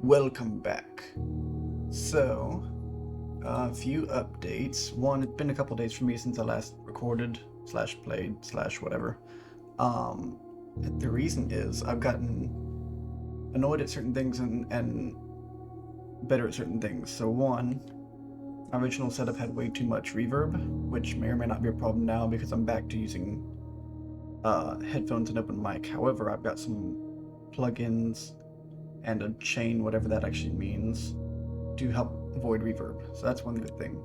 Welcome back. So, a few updates. One, it's been a couple days for me since I last recorded, slash played, slash whatever. Um, the reason is I've gotten annoyed at certain things and better at certain things. So one, my original setup had way too much reverb, which may or may not be a problem now because I'm back to using headphones and open mic. However, I've got some plugins and a chain, whatever that actually means, to help avoid reverb. So that's one good thing.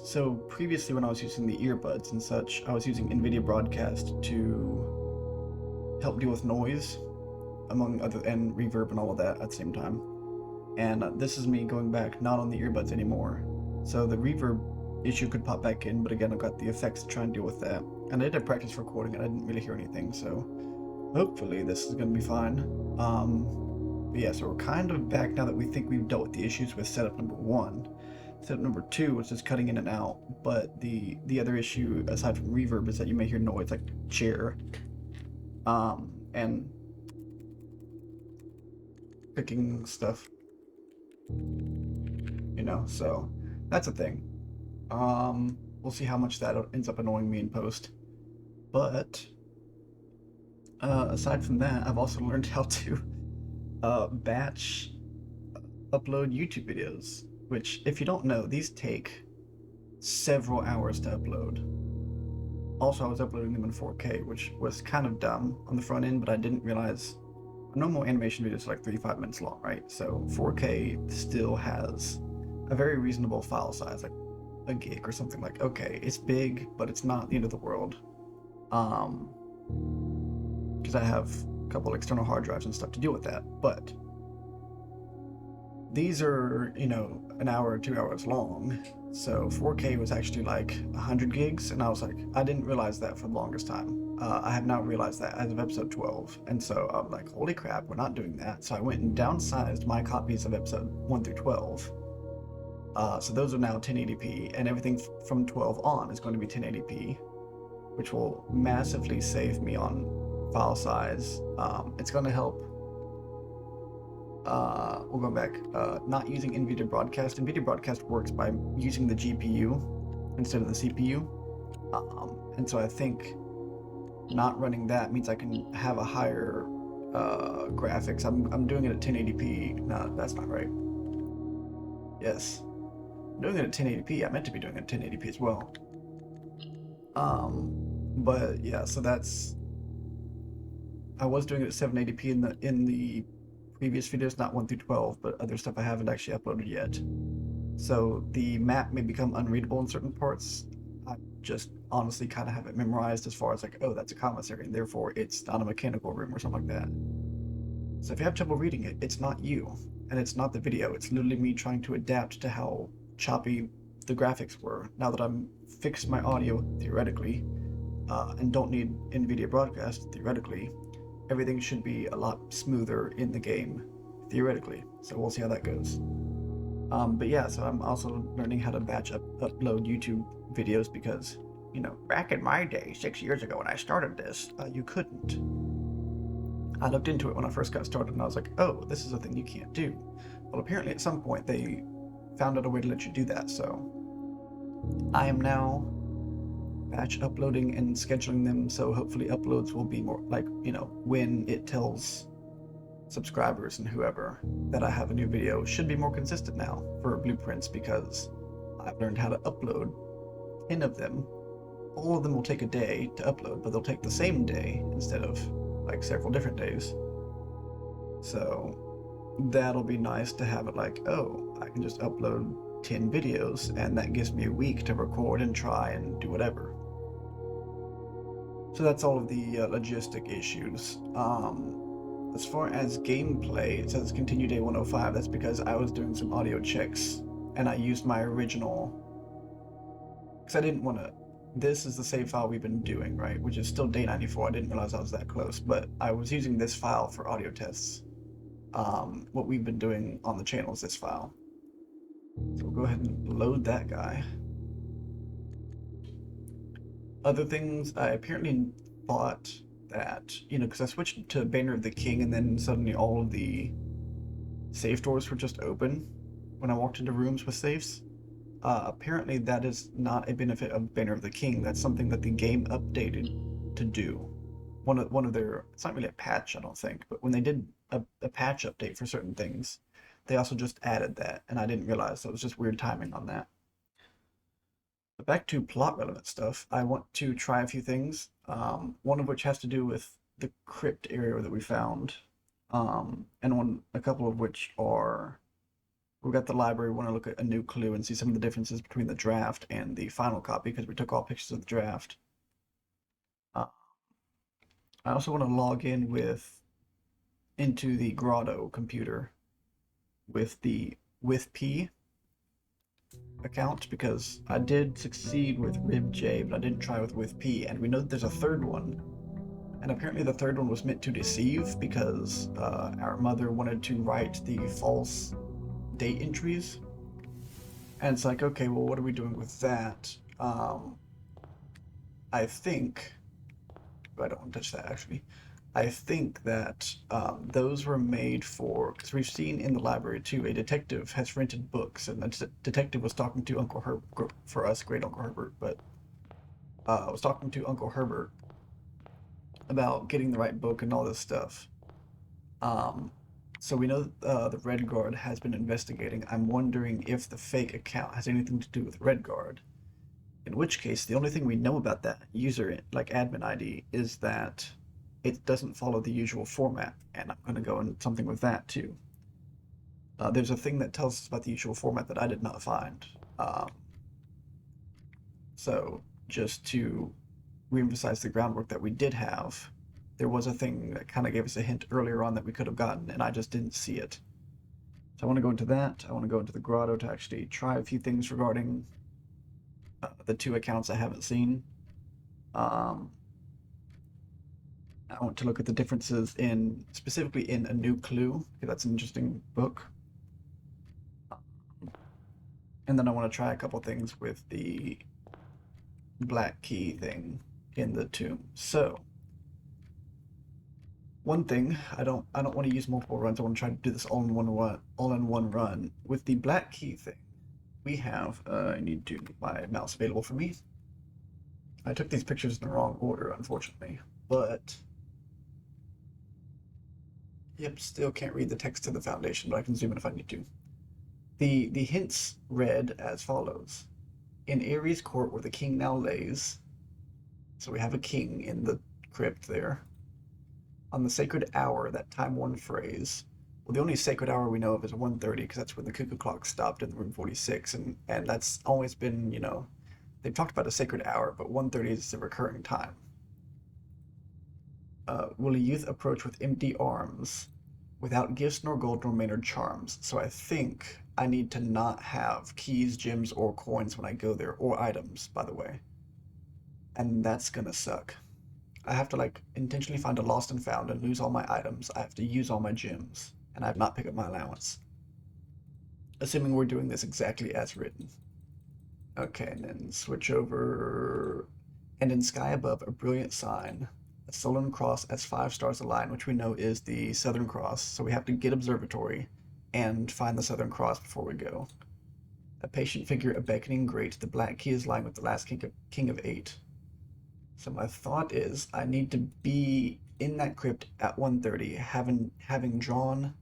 So previously when I was using the earbuds and such, I was using NVIDIA Broadcast to help deal with noise, and reverb and all of that at the same time. And this is me going back not on the earbuds anymore. So the reverb issue could pop back in, but again, I've got the effects to try and deal with that. And I did practice recording and I didn't really hear anything, so hopefully this is going to be fine. But yeah, so we're kind of back now that we think we've dealt with the issues with setup number one. Setup number two was just cutting in and out, but the other issue aside from reverb is that you may hear noise like chair, and cooking stuff. So that's a thing. We'll see how much that ends up annoying me in post. But aside from that, I've also learned how to batch upload YouTube videos, which, if you don't know, these take several hours to upload. Also, I was uploading them in 4K, which was kind of dumb on the front end, but I didn't realize normal animation videos are like 3 to 5 minutes long, right? So 4K still has a very reasonable file size, like a gig or something. Like, okay, it's big, but it's not the end of the world. Because I have a couple external hard drives and stuff to deal with that. But these are, an hour or 2 hours long. So 4K was actually like 100 gigs, and I was like, I didn't realize that for the longest time. I have now realized that as of episode 12, and so I'm like, holy crap, we're not doing that. So I went and downsized my copies of episode 1 through 12. So those are now 1080p, and everything from 12 on is going to be 1080p, which will massively save me on file size. It's going to help. We'll go back. Not using NVIDIA Broadcast. NVIDIA Broadcast works by using the GPU instead of the CPU. And so I think not running that means I can have a higher graphics. I'm doing it at 1080p. No, that's not right. Yes. I'm doing it at 1080p. I meant to be doing it at 1080p as well. But yeah, so I was doing it at 780p in the previous videos, not 1 through 12, but other stuff I haven't actually uploaded yet. So the map may become unreadable in certain parts. I just honestly kind of have it memorized as far as like, oh, that's a commissary, and therefore it's not a mechanical room or something like that. So if you have trouble reading it, it's not you, and it's not the video. It's literally me trying to adapt to how choppy the graphics were. Now that I'm fixed my audio, theoretically, and don't need NVIDIA Broadcast, theoretically, everything should be a lot smoother in the game, theoretically. So we'll see how that goes. But yeah, so I'm also learning how to upload YouTube videos because, back in my day, 6 years ago when I started this, you couldn't. I looked into it when I first got started and I was like, oh, this is a thing you can't do. Well, apparently at some point they found out a way to let you do that, so I am now batch uploading and scheduling them, so hopefully uploads will be more like, when it tells subscribers and whoever that I have a new video, should be more consistent now for blueprints, because I've learned how to upload 10 of them. All of them will take a day to upload, but they'll take the same day instead of like several different days. So that'll be nice to have it like, oh, I can just upload 10 videos and that gives me a week to record and try and do whatever. So that's all of the logistic issues. As far as gameplay, it says continue day 105. That's because I was doing some audio checks and I used my original, because I didn't want to, this is the save file we've been doing, right? Which is still day 94. I didn't realize I was that close, but I was using this file for audio tests. What we've been doing on the channel is this file. So we'll go ahead and load that guy. Other things, I apparently thought that, because I switched to Banner of the King and then suddenly all of the safe doors were just open when I walked into rooms with safes. Apparently, that is not a benefit of Banner of the King. That's something that the game updated to do. One of their, it's not really a patch, I don't think, but when they did a patch update for certain things, they also just added that, and I didn't realize, so it was just weird timing on that. But back to plot relevant stuff, I want to try a few things, one of which has to do with the crypt area that we found, and a couple of which are we got the library. We want to look at a new clue and see some of the differences between the draft and the final copy because we took all pictures of the draft. Uh, I also want to log in into the Grotto computer with the with P account because I did succeed with RibJ, but I didn't try with P, and we know that there's a third one. And apparently the third one was meant to deceive because our mother wanted to write the false date entries. And it's like, okay, well, what are we doing with that? I think, I don't want to touch that actually. I think that those were made for, because we've seen in the library too, a detective has rented books, and the detective was talking to Uncle Herbert, for us, Great Uncle Herbert, but was talking to Uncle Herbert about getting the right book and all this stuff. Um, so we know the Red Guard has been investigating. I'm wondering if the fake account has anything to do with Red Guard. In which case, the only thing we know about that user, like admin ID, is that it doesn't follow the usual format, and I'm going to go into something with that too. There's a thing that tells us about the usual format that I did not find. So just to reemphasize the groundwork that we did have, there was a thing that kind of gave us a hint earlier on that we could have gotten, and I just didn't see it. So I want to go into that. I want to go into the grotto to actually try a few things regarding the two accounts I haven't seen. Um, I want to look at the differences specifically in A New Clue, because that's an interesting book. And then I want to try a couple things with the black key thing in the tomb. So one thing, I don't want to use multiple runs. I want to try to do this all in one run. With the black key thing, we have I need to get my mouse available for me. I took these pictures in the wrong order, unfortunately, but yep, still can't read the text to the foundation, but I can zoom in if I need to. The hints read as follows. In Aries court where the king now lays, so we have a king in the crypt there. On the sacred hour, that time-worn phrase. Well, the only sacred hour we know of is 1:30 because that's when the cuckoo clock stopped in room 46, and that's always been, they've talked about a sacred hour, but 1:30 is the recurring time. Will a youth approach with empty arms, without gifts nor gold nor mannered charms? So I think I need to not have keys, gems, or coins when I go there, or items, by the way. And that's gonna suck. I have to intentionally find a lost and found and lose all my items. I have to use all my gems, and I have not picked up my allowance. Assuming we're doing this exactly as written. Okay, and then switch over. And in sky above, a brilliant sign, a sullen cross as 5 stars align, which we know is the Southern Cross. So we have to get observatory and find the Southern Cross before we go. A patient figure, a beckoning great. The black key is lying with the last king of 8. So my thought is I need to be in that crypt at 1:30, having drawn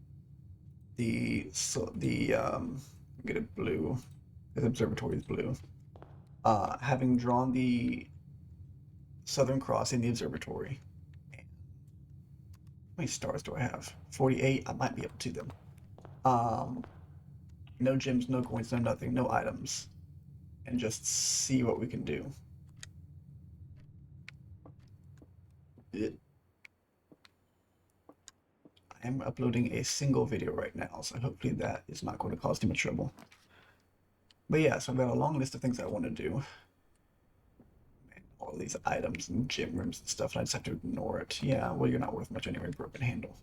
get it blue. The observatory is blue. Having drawn the Southern Cross in the observatory. How many stars do I have? 48. I might be up to them. No gems, no coins, no nothing, no items, and just see what we can do. I am uploading a single video right now, so hopefully that is not going to cause too much trouble. But yeah, so I've got a long list of things I want to do. All these items and gym rooms and stuff, and I just have to ignore it. Yeah, well, you're not worth much anyway, broken handle.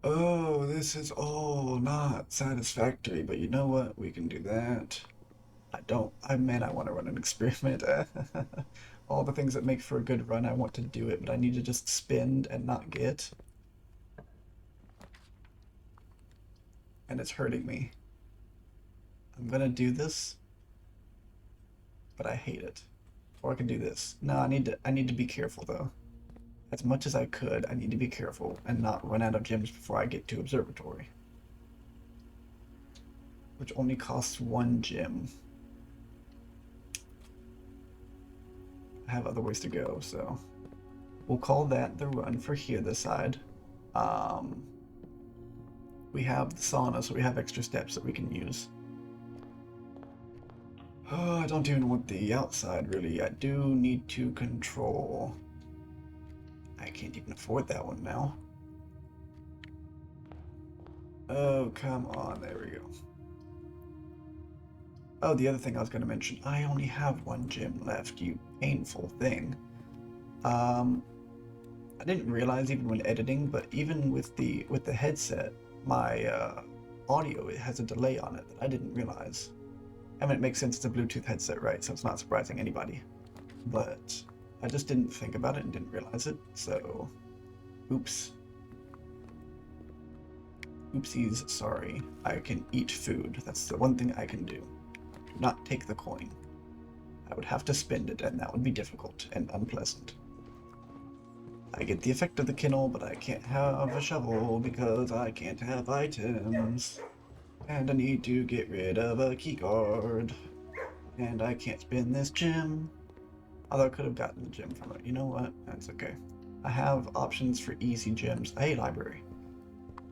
Oh, this is all not satisfactory, but you know what? We can do that. I don't. I meant I want to run an experiment. all the things that make for a good run. I want to do it, but I need to just spend and not get. And it's hurting me. I'm gonna do this, but I hate it. Or I can do this. No, I need to be careful though. As much as I could, I need to be careful and not run out of gems before I get to observatory. Which only costs 1 gem. I have other ways to go, so we'll call that the run for here this side. We have the sauna, so we have extra steps that we can use. Oh, I don't even want the outside, really. I do need to control. I can't even afford that one now. Oh, come on. There we go. Oh, the other thing I was going to mention. I only have 1 gem left, you painful thing. I didn't realize even when editing, but even with the headset, my audio, it has a delay on it that I didn't realize. I mean, it makes sense, it's a Bluetooth headset, right? So it's not surprising anybody. But I just didn't think about it and didn't realize it, so oops. Oopsies, sorry. I can eat food. That's the one thing I can do. Do not take the coin. I would have to spend it, and that would be difficult and unpleasant. I get the effect of the kennel, but I can't have a shovel because I can't have items. And I need to get rid of a keycard. And I can't spend this gem. Although I could have gotten the gem from it. You know what? That's okay. I have options for easy gems. A library.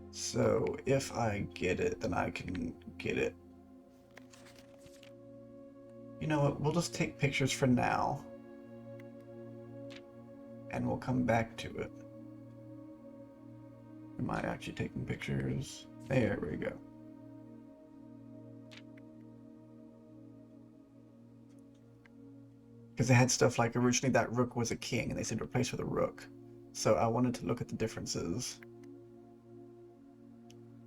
So if I get it, then I can get it. You know what? We'll just take pictures for now. And we'll come back to it. Am I actually taking pictures? There we go. Because they had stuff like originally that rook was a king and they said replace with a rook. So I wanted to look at the differences.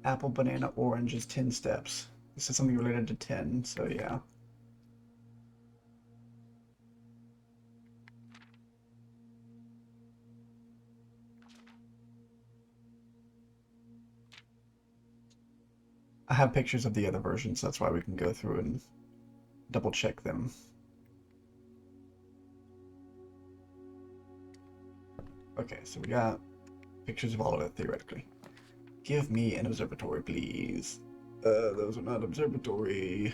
Apple, banana, orange is 10 steps. This is something related to 10, so yeah. I have pictures of the other versions, so that's why we can go through and double check them. Okay, so we got pictures of all of it, theoretically. Give me an observatory, please. Those are not observatory.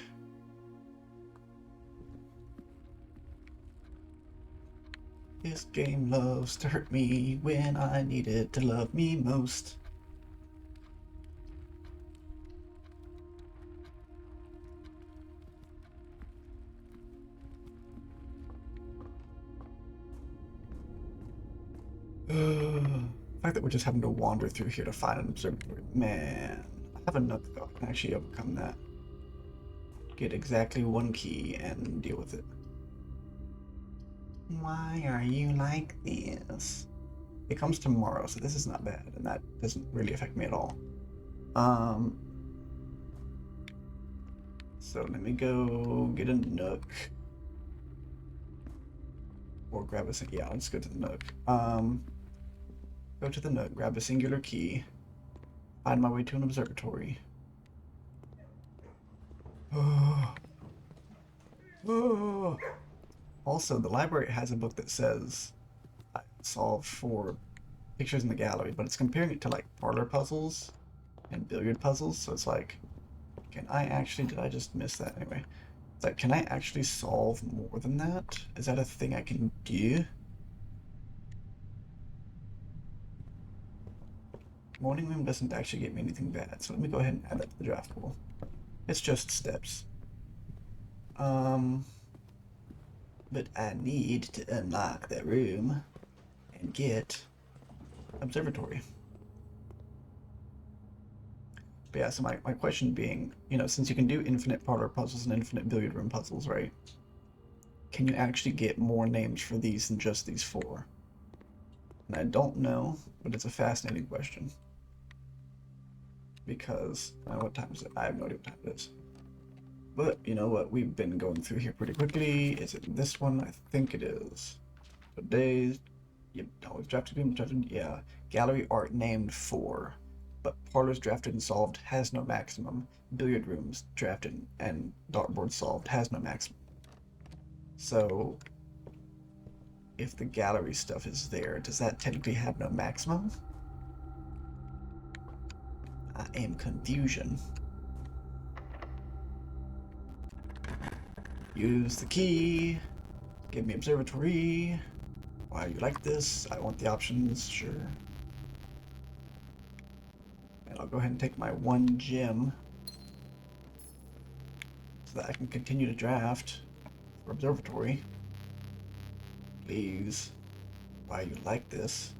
This game loves to hurt me when I need it to love me most. The fact that we're just having to wander through here to find an observatory. Man, I have a nook though. I can actually overcome that. Get exactly 1 key and deal with it. Why are you like this? It comes tomorrow, so this is not bad, and that doesn't really affect me at all. So let me go get a nook. Or grab a yeah, let's go to the nook. Go to the nook, grab a singular key, find my way to an observatory. Also, the library has a book that says solve 4 pictures in the gallery, but it's comparing it to like parlor puzzles and billiard puzzles, so it's like, can I actually, did I just miss that anyway? It's like, can I actually solve more than that? Is that a thing I can do? Morning room doesn't actually get me anything bad, so let me go ahead and add that to the draft pool. It's just steps. But I need to unlock that room and get observatory. But yeah, so my question being, you know, since you can do infinite parlor puzzles and infinite billiard room puzzles, right? Can you actually get more names for these than just these 4? And I don't know, but it's a fascinating question. Because, what time is it? I have no idea what time it is. But, you know what, we've been going through here pretty quickly. Is it this one? I think it is. Days. Yep, always drafted, yeah. Gallery art named 4, but parlors drafted and solved has no maximum. Billiard rooms drafted and dartboard solved has no maximum. So, if the gallery stuff is there, does that technically have no maximum? I am confusion. Use the key. Give me observatory. Why you like this? I want the options, sure. And I'll go ahead and take my 1 gem so that I can continue to draft for observatory. Please. Why you like this?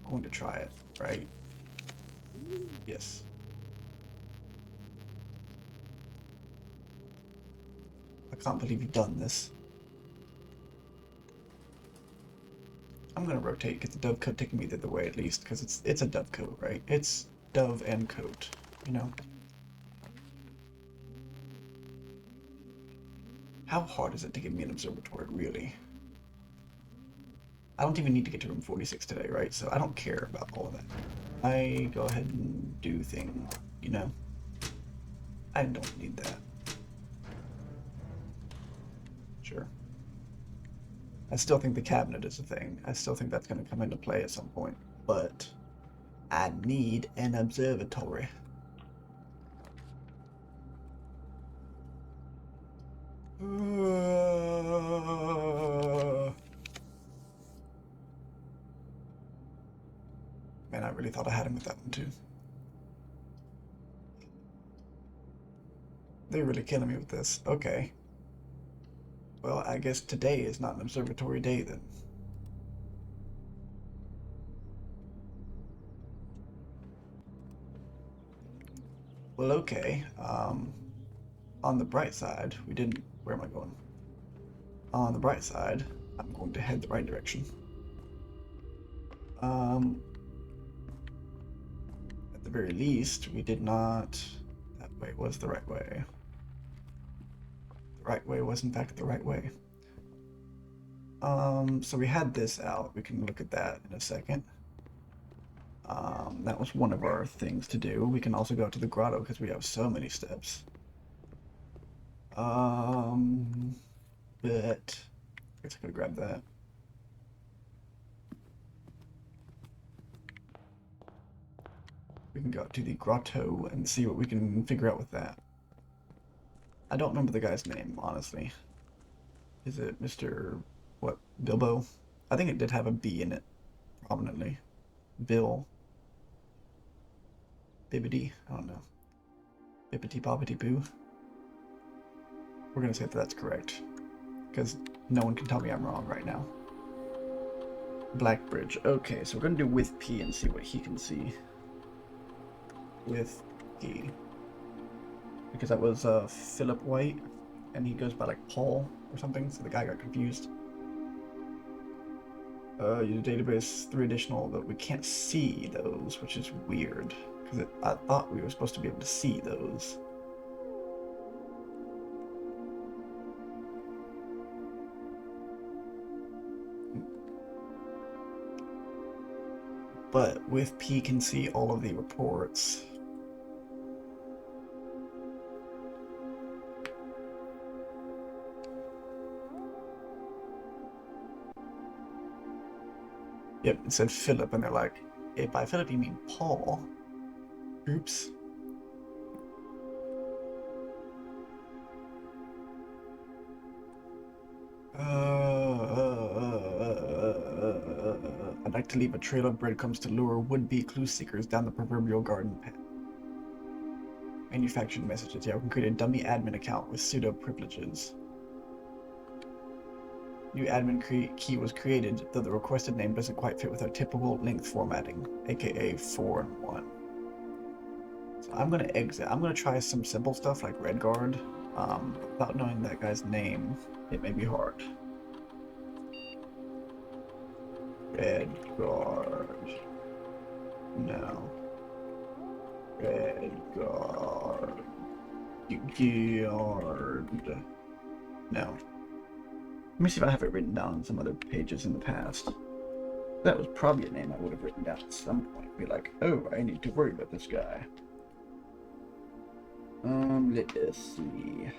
I'm going to try it, right? Yes. I can't believe you've done this. I'm gonna rotate, get the dove coat taking me the other way at least, because it's a dove coat, right? It's dove and coat, you know? How hard is it to give me an observatory, really? I don't even need to get to room 46 today, right? So I don't care about all of that. I go ahead and do thing, you know? I don't need that. Sure. I still think the cabinet is a thing. I still think that's going to come into play at some point. But I need an observatory. Man, I really thought I had him with that one too. They're really killing me with this. Okay. Well, I guess today is not an observatory day then. Well, okay. On the bright side, we didn't. Where am I going? On the bright side, I'm going to head the right direction. At the very least, we did not. That way was the right way. The right way was, in fact, the right way. So we had this out. We can look at that in a second. That was one of our things to do. We can also go to the grotto because we have so many steps. But I guess I could grab that. We can go to the grotto and see what we can figure out with that. I don't remember the guy's name, honestly. Is it Mr. what, Bilbo? I think it did have a B in it, prominently. Bill. Bibbidi, I don't know. Bibbidi bobbidi boo. We're gonna say that that's correct, because no one can tell me I'm wrong right now. Blackbridge. Okay, so we're gonna do with P and see what he can see. With P. Because that was Philip White, and he goes by like Paul or something, so the guy got confused. Use database 3 additional, but we can't see those, which is weird, because I thought we were supposed to be able to see those. But with P can see all of the reports. Yep, it said Philip, and they're like, if by Philip you mean Paul. Oops. I'd like to leave a trail of breadcrumbs to lure would-be clue seekers down the proverbial garden path. Manufactured messages. Yeah, we can create a dummy admin account with pseudo privileges. New admin key was created, though the requested name doesn't quite fit with our typical length formatting, aka 4 and 1. So I'm gonna exit. I'm gonna try some simple stuff like Redguard. Without knowing that guy's name, it may be hard. Redguard. No. Redguard. Guard. No. Let me see if I have it written down on some other pages in the past. That was probably a name I would have written down at some point. Be like, oh, I need to worry about this guy. Let's see.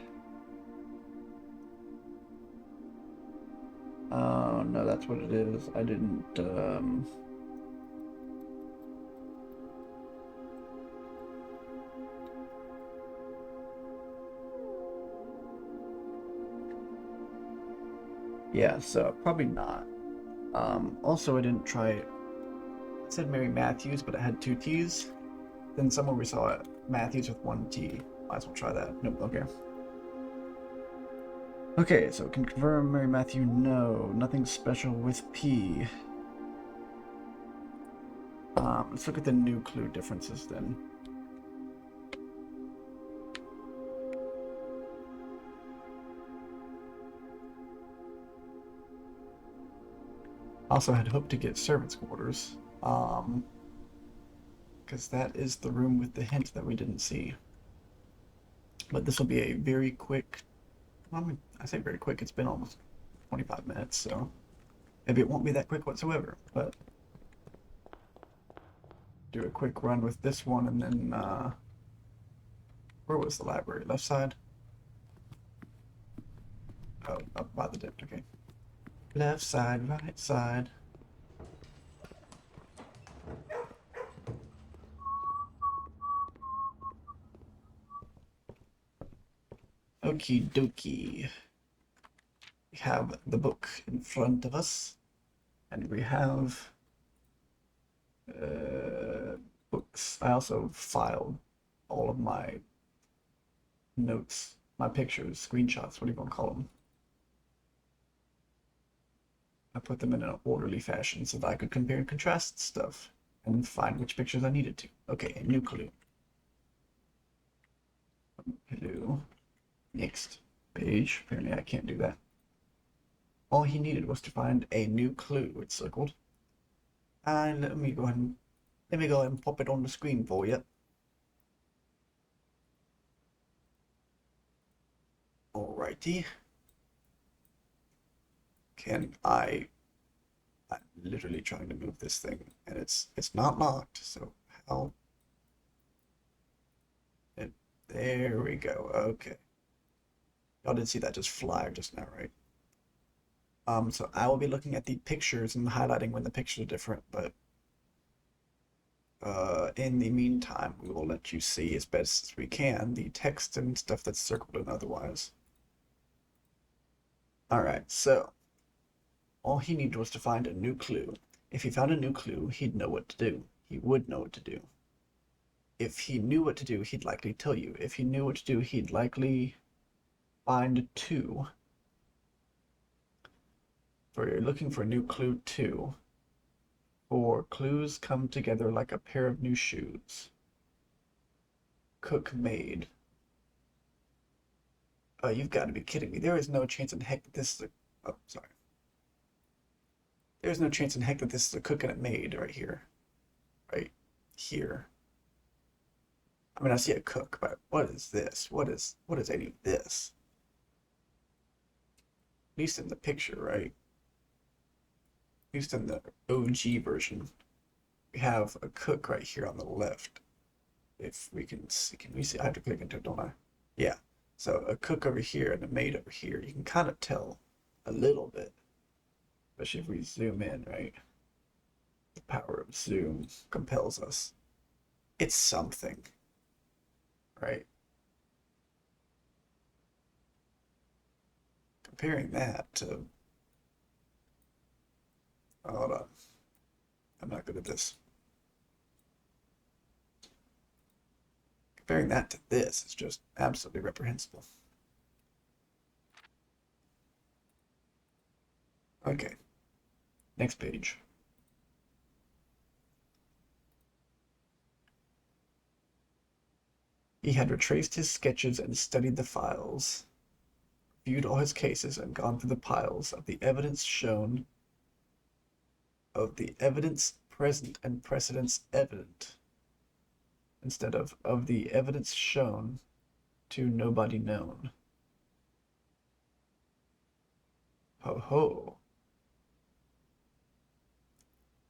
Oh, no, that's what it is. I didn't, yeah, so probably not. Also, I didn't try, I said Mary Matthews, but it had two T's. Then somewhere we saw it, Matthews with one T. Might as well try that. Nope, okay. Okay, so can confirm Mary Matthew, no. Nothing special with P. Let's look at the new clue differences then. Also had hoped to get servants' quarters, because that is the room with the hint that we didn't see. But this will be a very quick, well, I mean, I say very quick, it's been almost 25 minutes, so maybe it won't be that quick whatsoever, but do a quick run with this one and then, where was the library? Left side? Oh, up by the dip, okay. Left side, right side. Okie dokie. We have the book in front of us, and we have books. I also filed all of my notes, my pictures, screenshots, what do you want to call them? I put them in an orderly fashion so that I could compare and contrast stuff and find which pictures I needed to. Okay, a new clue. Hello. Next page. Apparently I can't do that. All he needed was to find a new clue, it's circled. And let me go ahead and pop it on the screen for you. Alrighty. I'm literally trying to move this thing and it's not locked, so how? There we go. Okay. Y'all did see that just fly just now, right? So I will be looking at the pictures and highlighting when the pictures are different, but in the meantime, we will let you see as best as we can the text and stuff that's circled and otherwise. Alright, so all he needed was to find a new clue. If he found a new clue, he'd know what to do. He would know what to do. If he knew what to do, he'd likely tell you. If he knew what to do, he'd likely find two. For you're looking for a new clue two. For clues come together like a pair of new shoes. Cook made. Oh, you've got to be kidding me. There is no chance in heck that this is a... Oh, sorry. There's no chance in heck that this is a cook and a maid right here. Right here. I mean, I see a cook, but what is this? What is any of this? At least in the picture, right? At least in the OG version. We have a cook right here on the left. If we can see, can we see? I have to click into it, don't I? Yeah. So a cook over here and a maid over here. You can kind of tell a little bit, especially if we zoom in, right? The power of zoom compels us. It's something, right? Comparing that to, hold on, I'm not good at this. Comparing that to this is just absolutely reprehensible. Okay, next page. He had retraced his sketches and studied the files, viewed all his cases, and gone through the piles of the evidence shown, of the evidence present and precedents evident, instead of the evidence shown to nobody known. Ho ho.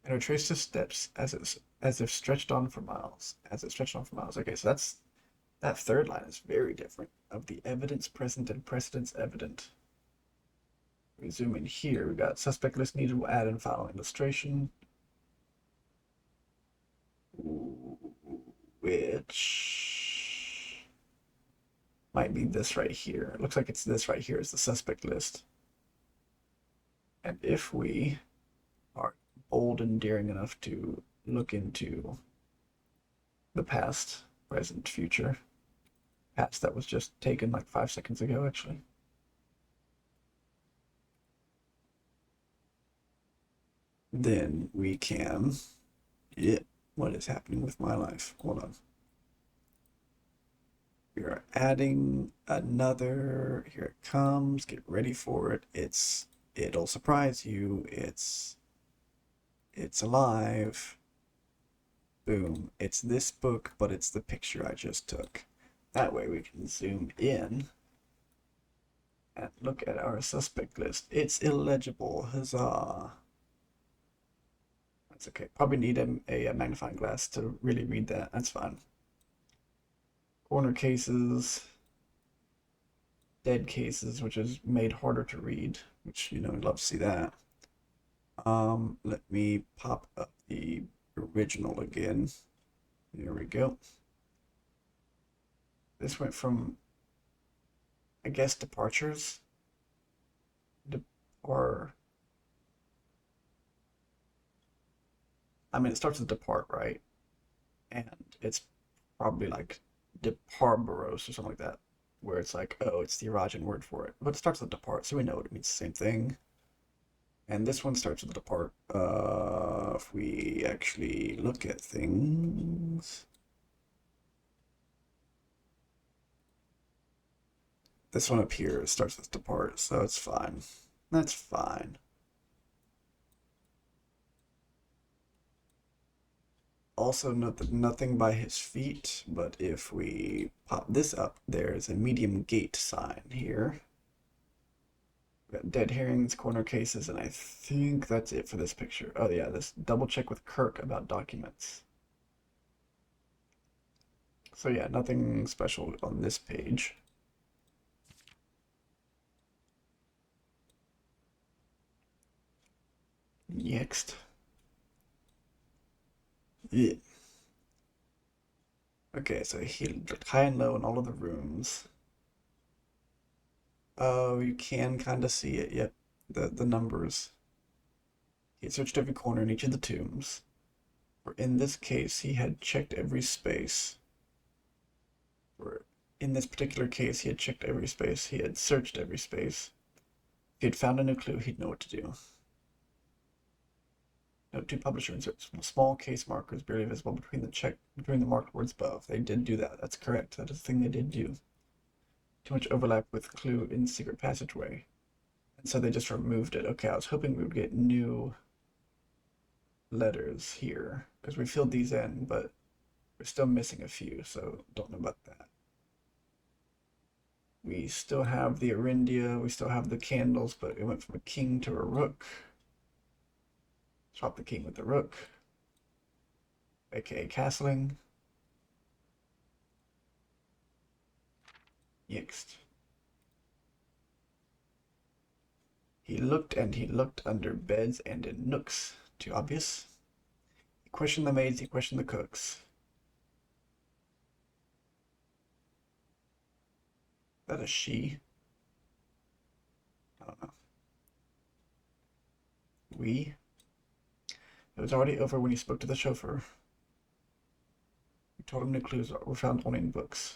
And retrace the steps as if stretched on for miles. As if stretched on for miles. Okay, so that third line is very different. Of the evidence present and precedents evident. We zoom in here. We got suspect list needed. We'll add in final illustration. Which might be this right here. It looks like it's this right here is the suspect list. And if we are bold and daring enough to look into the past, present, future, past that was just taken like 5 seconds ago, actually. Then we can, yeah, what is happening with my life? Hold on. We are adding another, here it comes, get ready for it. It'll surprise you. It's alive. Boom. It's this book, but it's the picture I just took. That way we can zoom in and look at our suspect list. It's illegible. Huzzah. That's okay. Probably need a magnifying glass to really read that. That's fine. Corner cases, dead cases, which is made harder to read, which, you know, I'd love to see that. Let me pop up the original again. There we go. This went from, I guess, departures. Or, I mean, it starts with depart, right? And it's probably like deparboros or something like that, where it's like, oh, it's the Arajan word for it. But it starts with depart, so we know it means the same thing. And this one starts with depart. If we actually look at things, this one up here starts with depart, so it's fine. That's fine. Also note that nothing by his feet, but if we pop this up, there's a medium gate sign here. We got dead herrings, corner cases, and I think that's it for this picture. Oh yeah, this double check with Kirk about documents. So yeah, nothing special on this page. Next. Yeah. Okay, so he looked high and low in all of the rooms. Oh, you can kind of see it. Yep, the numbers. He had searched every corner in each of the tombs. For in this case, he had checked every space. For in this particular case, he had checked every space. He had searched every space. If he had found a new clue, he'd know what to do. Note 2 publisher inserts. Small case markers barely visible between the marked words above. They did do that. That's correct. That is the thing they did do. Too much overlap with clue in secret passageway. And so they just removed it. Okay, I was hoping we would get new letters here because we filled these in, but we're still missing a few, so don't know about that. We still have the Arindia, we still have the candles, but it went from a king to a rook. Swap the king with the rook, aka castling. Next. He looked and he looked under beds and in nooks. Too obvious. He questioned the maids, he questioned the cooks. Is that a she? I don't know. We? It was already over when he spoke to the chauffeur. We told him new clues were found only in books.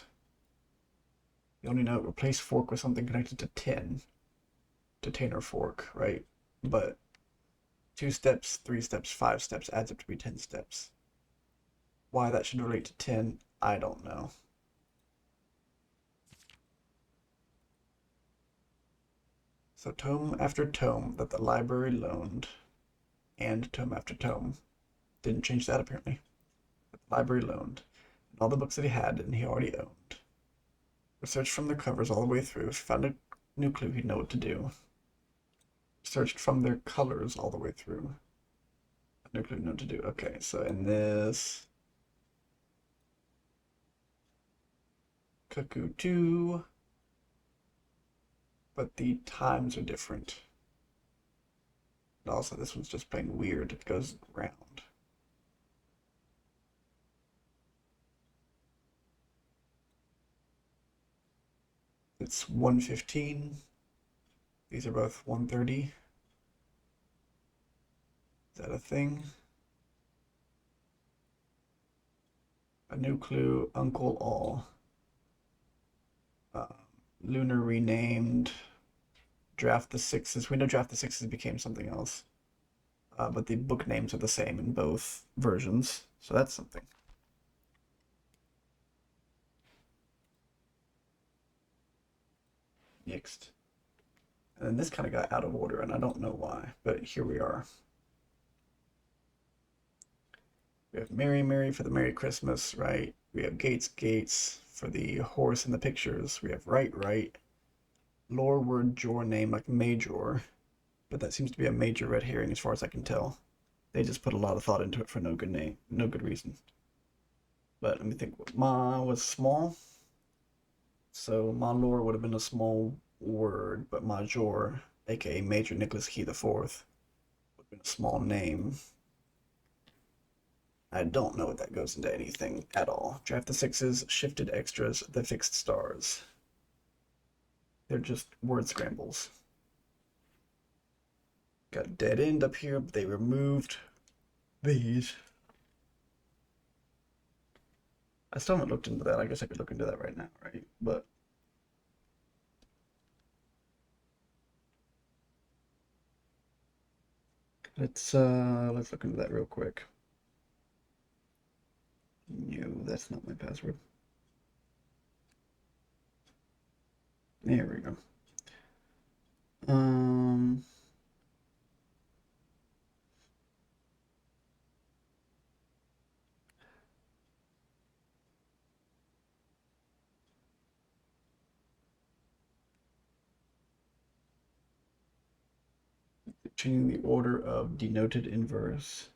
The only note, replace fork with something connected to tin. To tin or fork, right? But 2 steps, 3 steps, 5 steps adds up to be 10 steps. Why that should relate to 10, I don't know. So tome after tome that the library loaned, and tome after tome. Didn't change that apparently. But the library loaned. And all the books that he had and he already owned. Researched from the covers all the way through. If he found a new clue, he'd know what to do. searched from their colors all the way through. No clue, know what to do. Okay, so in this Cuckoo 2, but the times are different. And also, this one's just plain weird. It goes round. It's 1:15. These are both 1:30. Is that a thing? A new clue, Uncle All. Uh, Lunar renamed. Draft the Sixes. We know Draft the Sixes became something else. But the book names are the same in both versions. So that's something. Mixed. And then this kind of got out of order, and I don't know why, but here we are. We have Mary, Mary for the Merry Christmas, right? We have Gates, Gates for the horse in the pictures. We have Right, Right. Lore word Jor name like Major, but that seems to be a major red herring as far as I can tell. They just put a lot of thought into it for no good name, no good reason. But let me think. Ma was small, so Malor would have been a small word, but Major, aka Major Nicholas Key the Fourth, would have been a small name. I don't know what that goes into anything at all. Draft the sixes, shifted extras, the fixed stars. They're just word scrambles. Got a dead end up here, but they removed these. I still haven't looked into that. I guess I could look into that right now, right? But let's look into that real quick. No, that's not my password. There we go. Um, Changing the order of denoted inverse.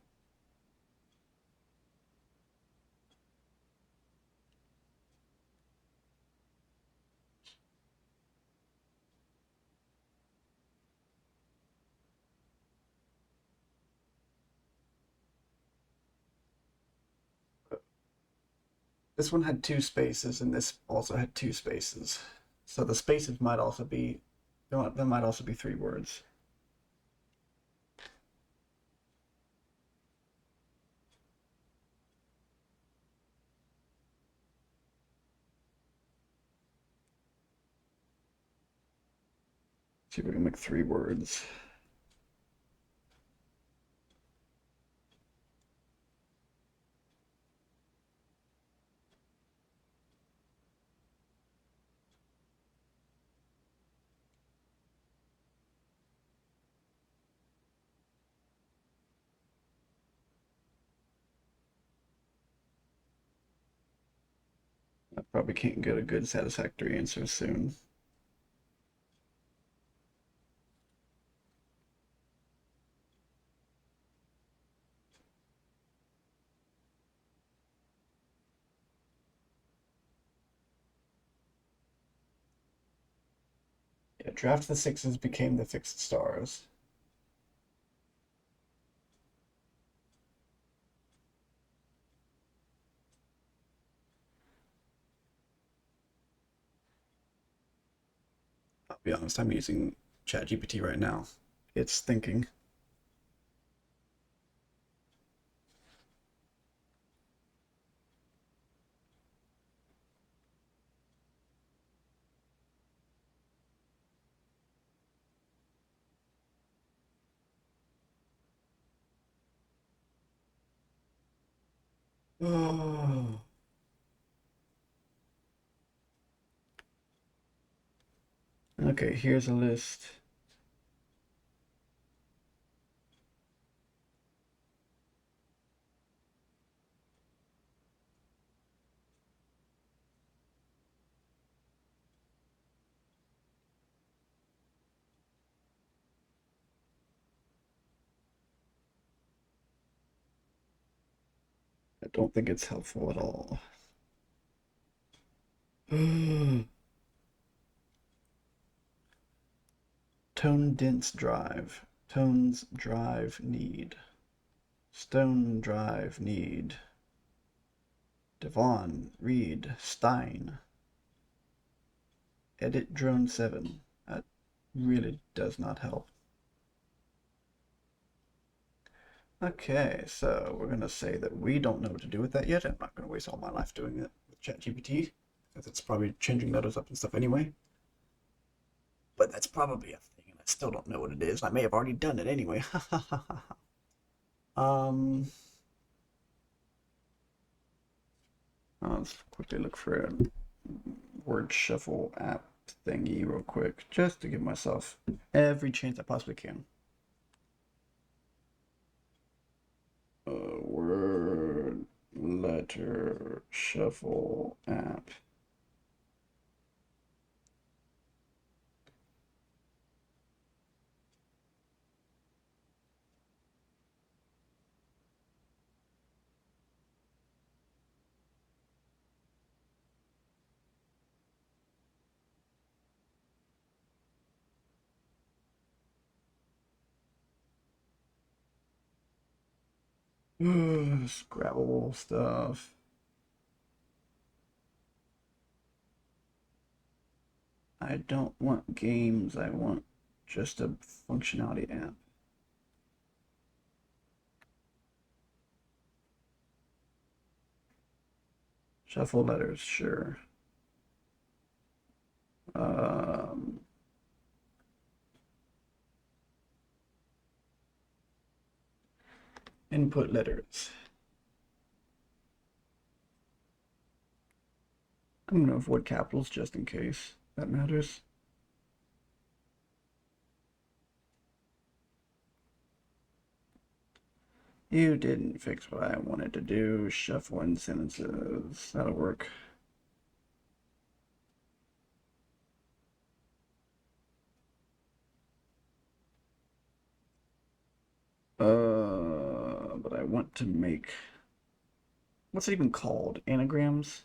This one had two spaces, and this also had two spaces. So the spaces might also be, there might also be three words. See if we can make three words. I probably can't get a good satisfactory answer soon. Yeah, draft the sixes became the fixed stars. I'll be honest, I'm using ChatGPT right now. It's thinking. Oh. Okay, here's a list. I don't think it's helpful at all. Tone dense drive. Tones drive need. Stone drive need. Devon, Reed, Stein. Edit drone 7. That really does not help. Okay, so we're going to say that we don't know what to do with that yet. I'm not going to waste all my life doing it with ChatGPT, because it's probably changing letters up and stuff anyway. But that's probably a thing, and I still don't know what it is. I may have already done it anyway. um, let's quickly look for a word shuffle app thingy real quick, just to give myself every chance I possibly can. Word letter shuffle app. Scrabble stuff. I don't want games, I want just a functionality app. Shuffle letters, sure. Input letters. I'm going to avoid capitals just in case that matters. You didn't fix what I wanted to do. Shuffle in sentences. That'll work. But I want to make, what's it even called? Anagrams?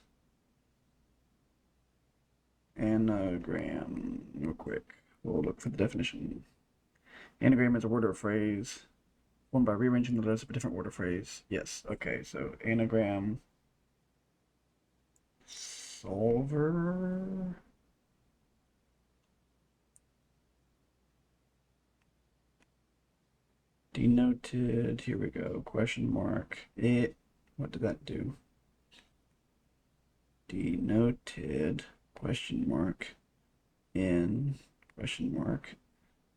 Anagram, real quick. We'll look for the definition. Anagram is a word or a phrase formed by rearranging the letters of a different word or phrase. Yes, okay, so anagram solver. Denoted, here we go, question mark. What did that do? Denoted, question mark, in, question mark,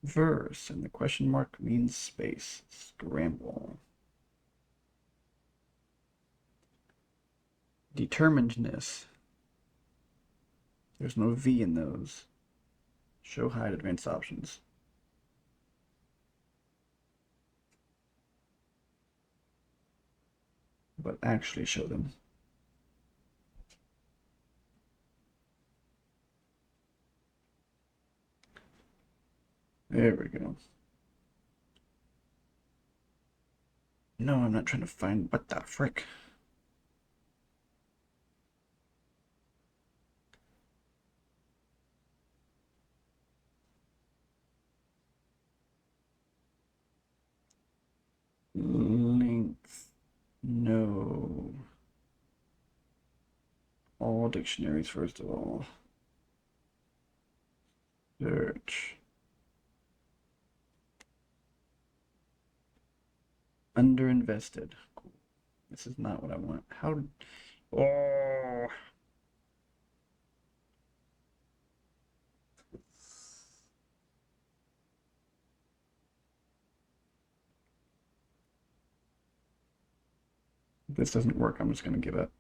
verse, and the question mark means space. Scramble. Determinedness. There's no V in those. Show hide advanced options. But actually show them. There we go. No, I'm not trying to find, what the frick? Length. No. All dictionaries, first of all. Search. Underinvested. Cool. This is not what I want. How? Oh. If this doesn't work, I'm just going to give up.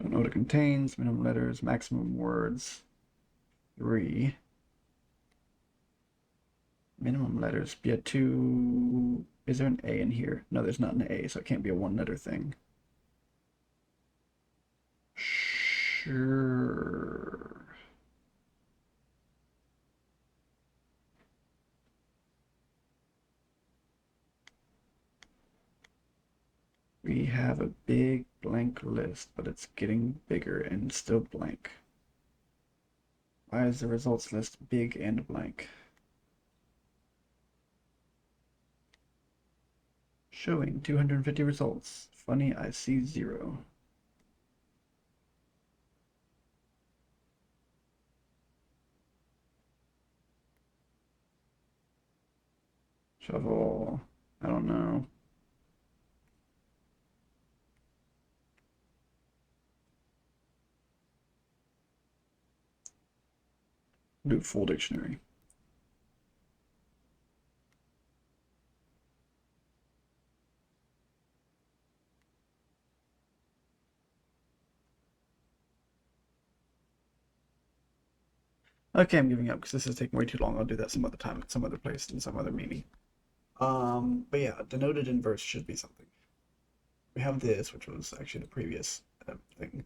Don't know what it contains. Minimum letters, maximum words, 3. Minimum letters. Yeah, 2. Is there an A in here? No, there's not an A, so it can't be a one-letter thing. Sure. We have a big blank list, but it's getting bigger and still blank. Why is the results list big and blank? Showing 250 results. Funny, I see 0. Shovel. I don't know. Do full dictionary. Okay, I'm giving up because this is taking way too long. I'll do that some other time at some other place in some other meeting. But yeah, denoted inverse should be something. We have this, which was actually the previous thing.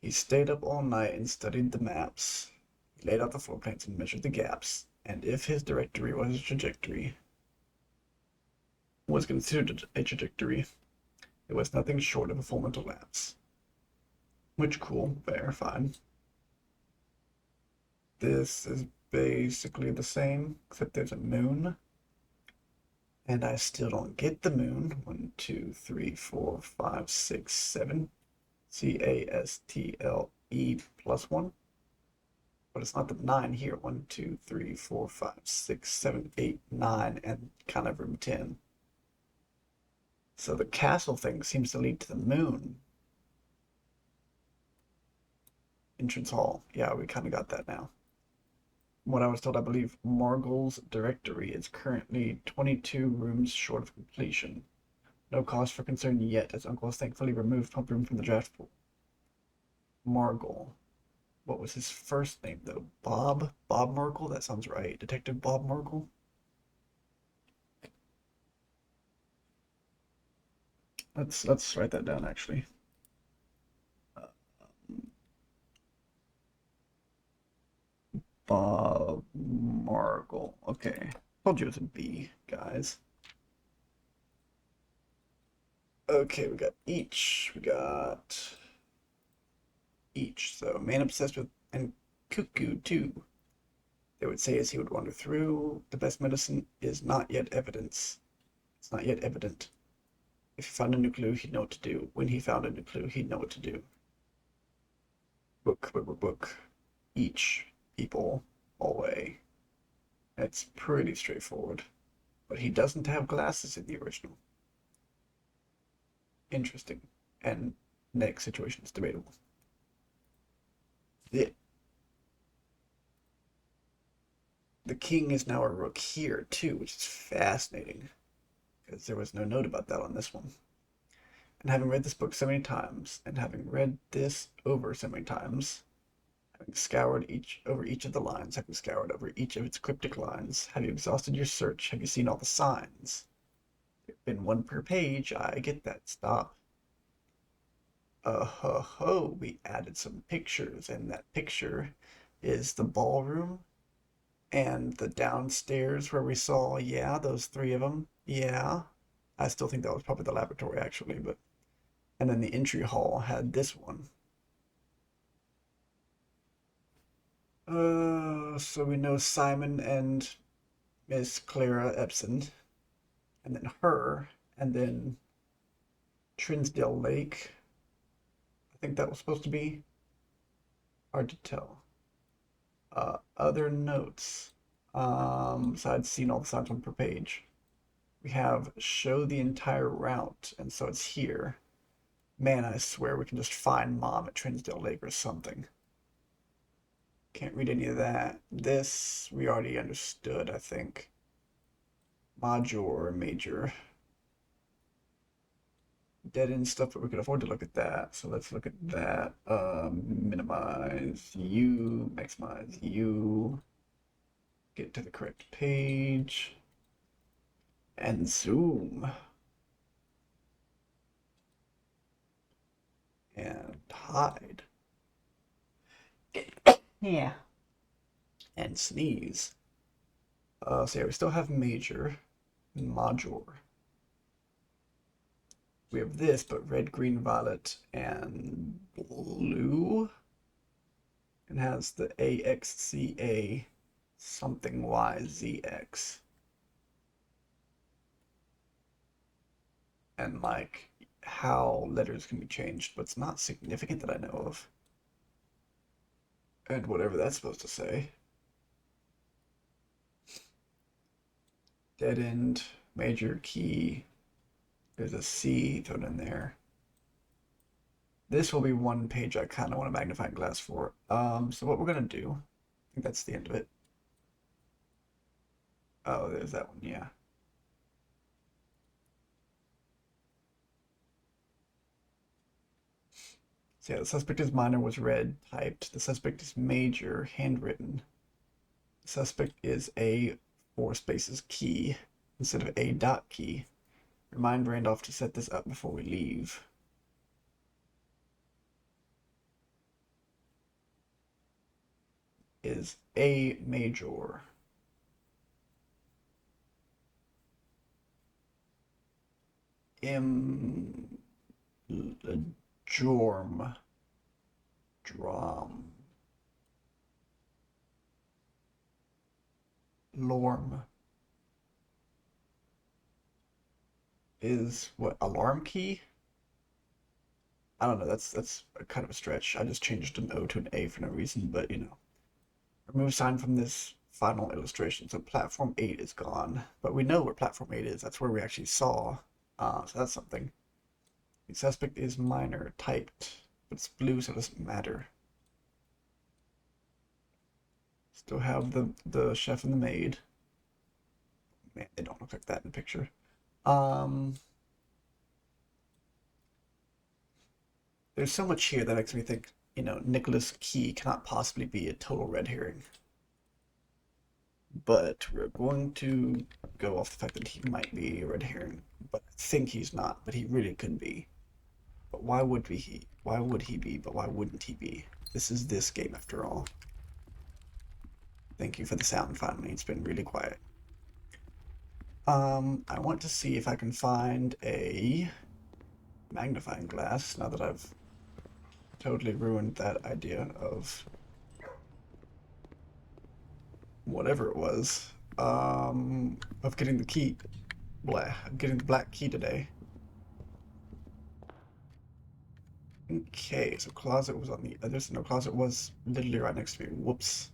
He stayed up all night and studied the maps. He laid out the floor plans and measured the gaps. And if his directory was a trajectory, was considered a trajectory, it was nothing short of a full mental lapse. Which, cool, fair, fine. This is basically the same, except there's a moon. And I still don't get the moon. 1, 2, 3, 4, 5, 6, 7. CASTLE plus 1. But it's not the 9 here. 1, 2, 3, 4, 5, 6, 7, 8, 9, and kind of room 10. So the castle thing seems to lead to the moon. Entrance hall. Yeah, we kind of got that now. What I was told, I believe Margle's directory is currently 22 rooms short of completion. No cause for concern yet, as Uncle has thankfully removed pump room from the draft pool. Margle. What was his first name, though? Bob? Bob Margle? That sounds right. Detective Bob Margle? Let's write that down, actually. Bob Margle. Okay. Told you it was a B, guys. Okay, we got each. We got each. So, man obsessed with, and cuckoo, too. They would say as he would wander through, the best medicine is not yet evidence. It's not yet evident. If he found a new clue, he'd know what to do. When he found a new clue, he'd know what to do. Book. Each. People. Away. It's pretty straightforward. But he doesn't have glasses in the original. Interesting. And next situation is debatable. The, the king is now a rook here, too, which is fascinating. Because there was no note about that on this one. And having read this book so many times, and having read this over so many times, having scoured over each of the lines, having scoured over each of its cryptic lines, have you exhausted your search? Have you seen all the signs? There've been one per page. I get that. Stop. Ho ho, we added some pictures, and that picture is the ballroom and the downstairs where we saw, yeah, those 3 of them. Yeah. I still think that was probably the laboratory, actually, but. And then the entry hall had this one. So we know Simon and Miss Clara Epson, and then her, and then Trinsdale Lake. I think that was supposed to be hard to tell. Other notes. So I'd seen all the signs on per page. We have show the entire route, and so it's here. Man, I swear we can just find mom at Trinsdale Lake or something. Can't read any of that. This we already understood, I think. Major or major. dead end stuff, but we can afford to look at that. So let's look at that. Minimize you, maximize you, get to the correct page, and zoom. And hide. Yeah. And sneeze. So yeah, we still have major and module. We have this, but red, green, violet, and blue. And has the AXCA something YZX. And like how letters can be changed, but it's not significant that I know of. And whatever that's supposed to say. Dead end, major key. There's a C thrown in there. This will be one page I kind of want a magnifying glass for. So what we're gonna do, I think that's the end of it. Oh, there's that one, yeah. So yeah, the suspect is minor was red typed. The suspect is major handwritten. The suspect is a 4 spaces key instead of a dot key. Remind Randolph to set this up before we leave. Is a major. M jorm. Drum. Lorm. Is what, alarm key? I don't know, that's kind of a stretch. I just changed an O to an A for no reason, but you know. Remove sign from this final illustration. So platform 8 is gone, but we know where platform 8 is. That's where we actually saw. So that's something. The suspect is minor typed, but it's blue, so it doesn't matter. Still have the chef and the maid. Man, they don't look like that in the picture. There's so much here that makes me think, you know, Nicholas Key cannot possibly be a total red herring. But we're going to go off the fact that he might be a red herring. But I think he's not, but he really could be. But why would he? Why would he be, but why wouldn't he be? This is this game after all. Thank you for the sound finally. It's been really quiet. I want to see if I can find a magnifying glass now that I've totally ruined that idea of whatever it was. Of getting the key. Blah, of getting the black key today. Okay, so closet was on the other side. No, closet was literally right next to me. Whoops.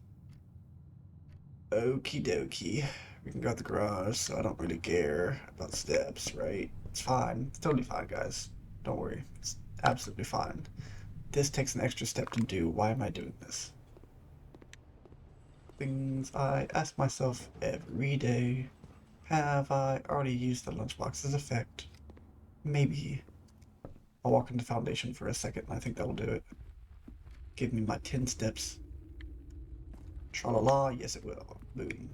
Okie dokie. We can go out the garage, so I don't really care about steps, right? It's fine. It's totally fine, guys. Don't worry. It's absolutely fine. This takes an extra step to do. Why am I doing this? Things I ask myself every day. Have I already used the lunchbox's effect? Maybe. I'll walk into foundation for a second, and I think that'll do it. Give me my 10 steps. Tra-la-la, yes it will. Boom.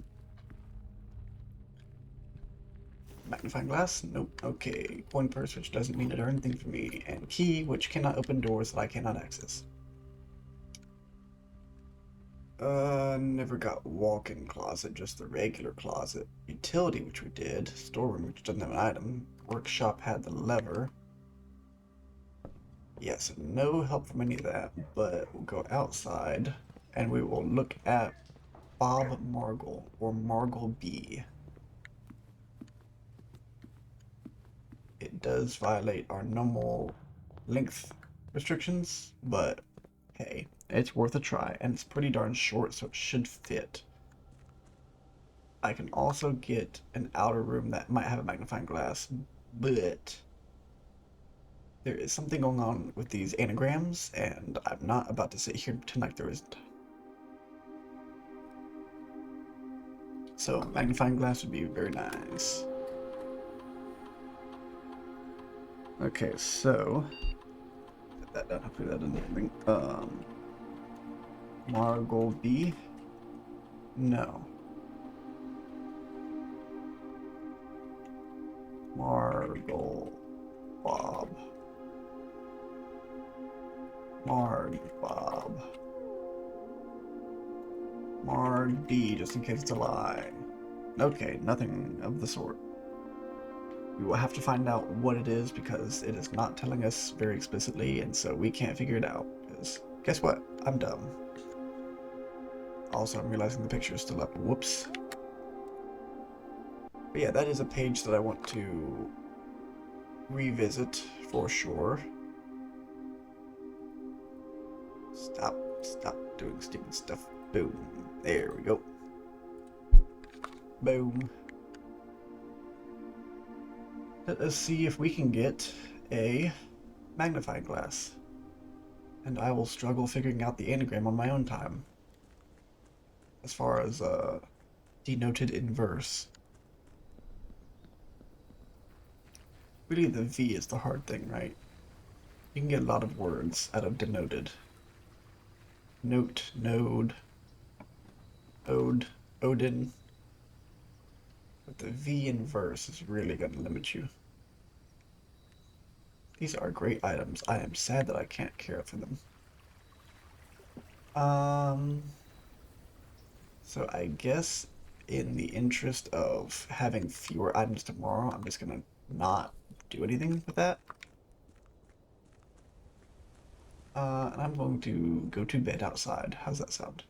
Magnifying glass? Nope. Okay. Coin purse, which doesn't mean it or anything for me. And key, which cannot open doors that I cannot access. Never got walk-in closet, just the regular closet. Utility, which we did. Storeroom, which doesn't have an item. Workshop had the lever. Yes, no help from any of that, but we'll go outside and we will look at Bob Margle, or Margle B. It does violate our normal length restrictions, but hey, it's worth a try, and it's pretty darn short, so it should fit. I can also get an outer room that might have a magnifying glass, but there is something going on with these anagrams, and I'm not about to sit here tonight there isn't. So magnifying glass would be very nice. Okay, so put that down. Hopefully that doesn't anything. Margot B. No. Margot Bob. Marg Bob. Marg D, just in case it's a lie. Okay, nothing of the sort. We will have to find out what it is because it is not telling us very explicitly, and so we can't figure it out. Because guess what? I'm dumb. Also, I'm realizing the picture is still up. Whoops. But yeah, that is a page that I want to revisit for sure. Stop doing stupid stuff. Boom. There we go. Boom. Let us see if we can get a magnifying glass. And I will struggle figuring out the anagram on my own time. As far as denoted in verse. Really the V is the hard thing, right? You can get a lot of words out of denoted. Note, node, ode, Odin. But the V in verse is really going to limit you. These are great items. I am sad that I can't care for them. So I guess in the interest of having fewer items tomorrow, I'm just gonna not do anything with that. And I'm going to go to bed outside. How's that sound?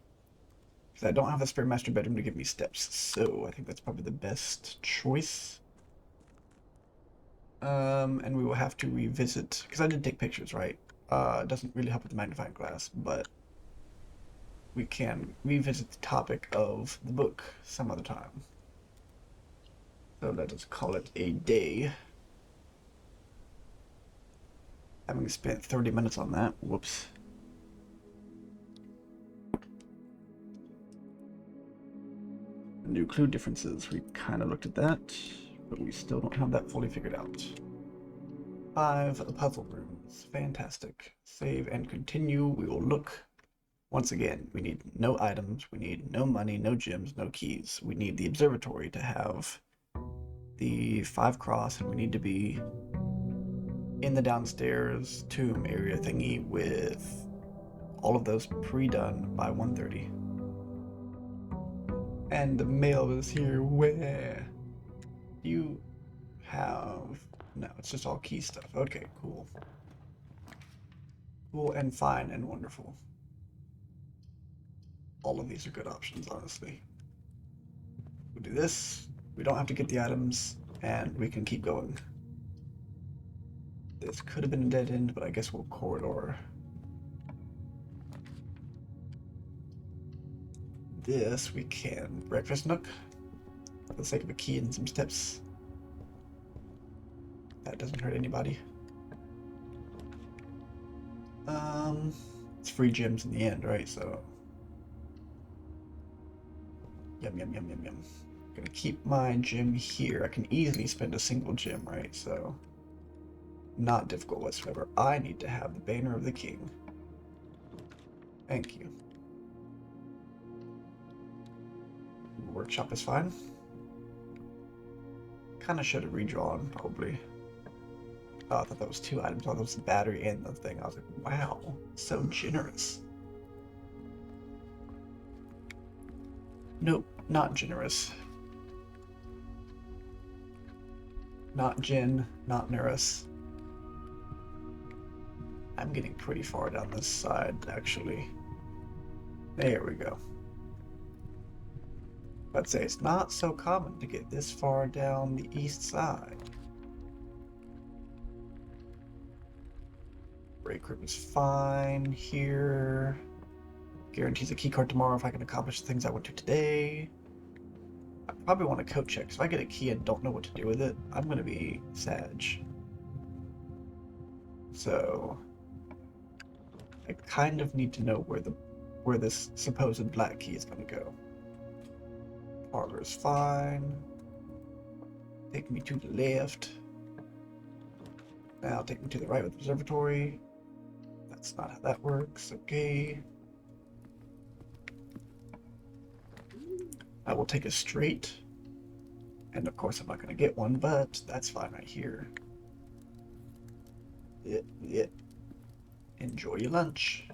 Because I don't have a spare master bedroom to give me steps, so I think that's probably the best choice. And we will have to revisit, because I did take pictures, right? It doesn't really help with the magnifying glass, but we can revisit the topic of the book some other time. So let us call it a day. Having spent 30 minutes on that, whoops. New clue differences, we kind of looked at that, but we still don't have that fully figured out. 5 puzzle rooms, fantastic. Save and continue, we will look. Once again, we need no items, we need no money, no gems, no keys. We need the observatory to have the 5 cross, and we need to be in the downstairs tomb area thingy with all of those pre-done by 1:30. And the mail is here. Where? You have... No, it's just all key stuff. Okay, cool. Cool and fine and wonderful. All of these are good options, honestly. We'll do this. We don't have to get the items, and we can keep going. This could have been a dead end, but I guess we'll corridor. This we can breakfast nook for the sake of a key and some steps. That doesn't hurt anybody. It's free gems in the end, right? So yum yum yum yum yum. Gonna keep my gem here. I can easily spend a single gem, right? So not difficult whatsoever. I need to have the banner of the king. Thank you. Workshop is fine. Kind of should have redrawn, probably. Oh, I thought that was 2 items. Oh, that was the battery and the thing. I was like, wow, so generous. Nope, not generous. Not Jin, not Nerus. I'm getting pretty far down this side, actually. There we go. I'd say it's not so common to get this far down the east side. Break room is fine here. Guarantees a keycard tomorrow if I can accomplish the things I went to today. I probably want a coat check, because if I get a key and don't know what to do with it, I'm going to be sad. So I kind of need to know where this supposed black key is going to go. Parlor is fine. Take me to the left. Now take me to the right with observatory. That's not how that works. Okay. I will take a straight. And of course I'm not going to get one, but that's fine right here. Yeah. Enjoy your lunch.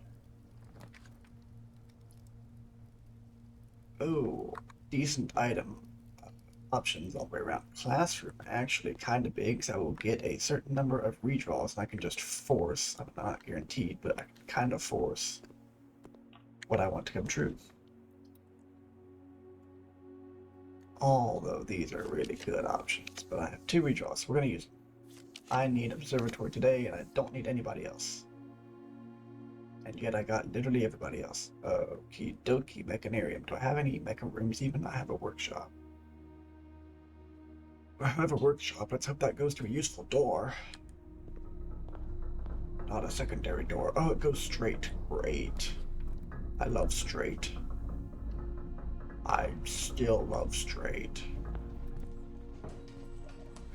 Oh, decent item options all the way around. Classroom actually kind of big, so I will get a certain number of redraws, and I can just force. I'm not guaranteed, but I can kind of force what I want to come true. Although these are really good options, but I have 2 redraws, so we're going to use them. I need observatory today, and I don't need anybody else. And yet I got literally everybody else. Okie dokie, mechanarium. Do I have any mecha rooms even? I have a workshop. I have a workshop. Let's hope that goes to a useful door. Not a secondary door. Oh, it goes straight. Great. I love straight. I still love straight.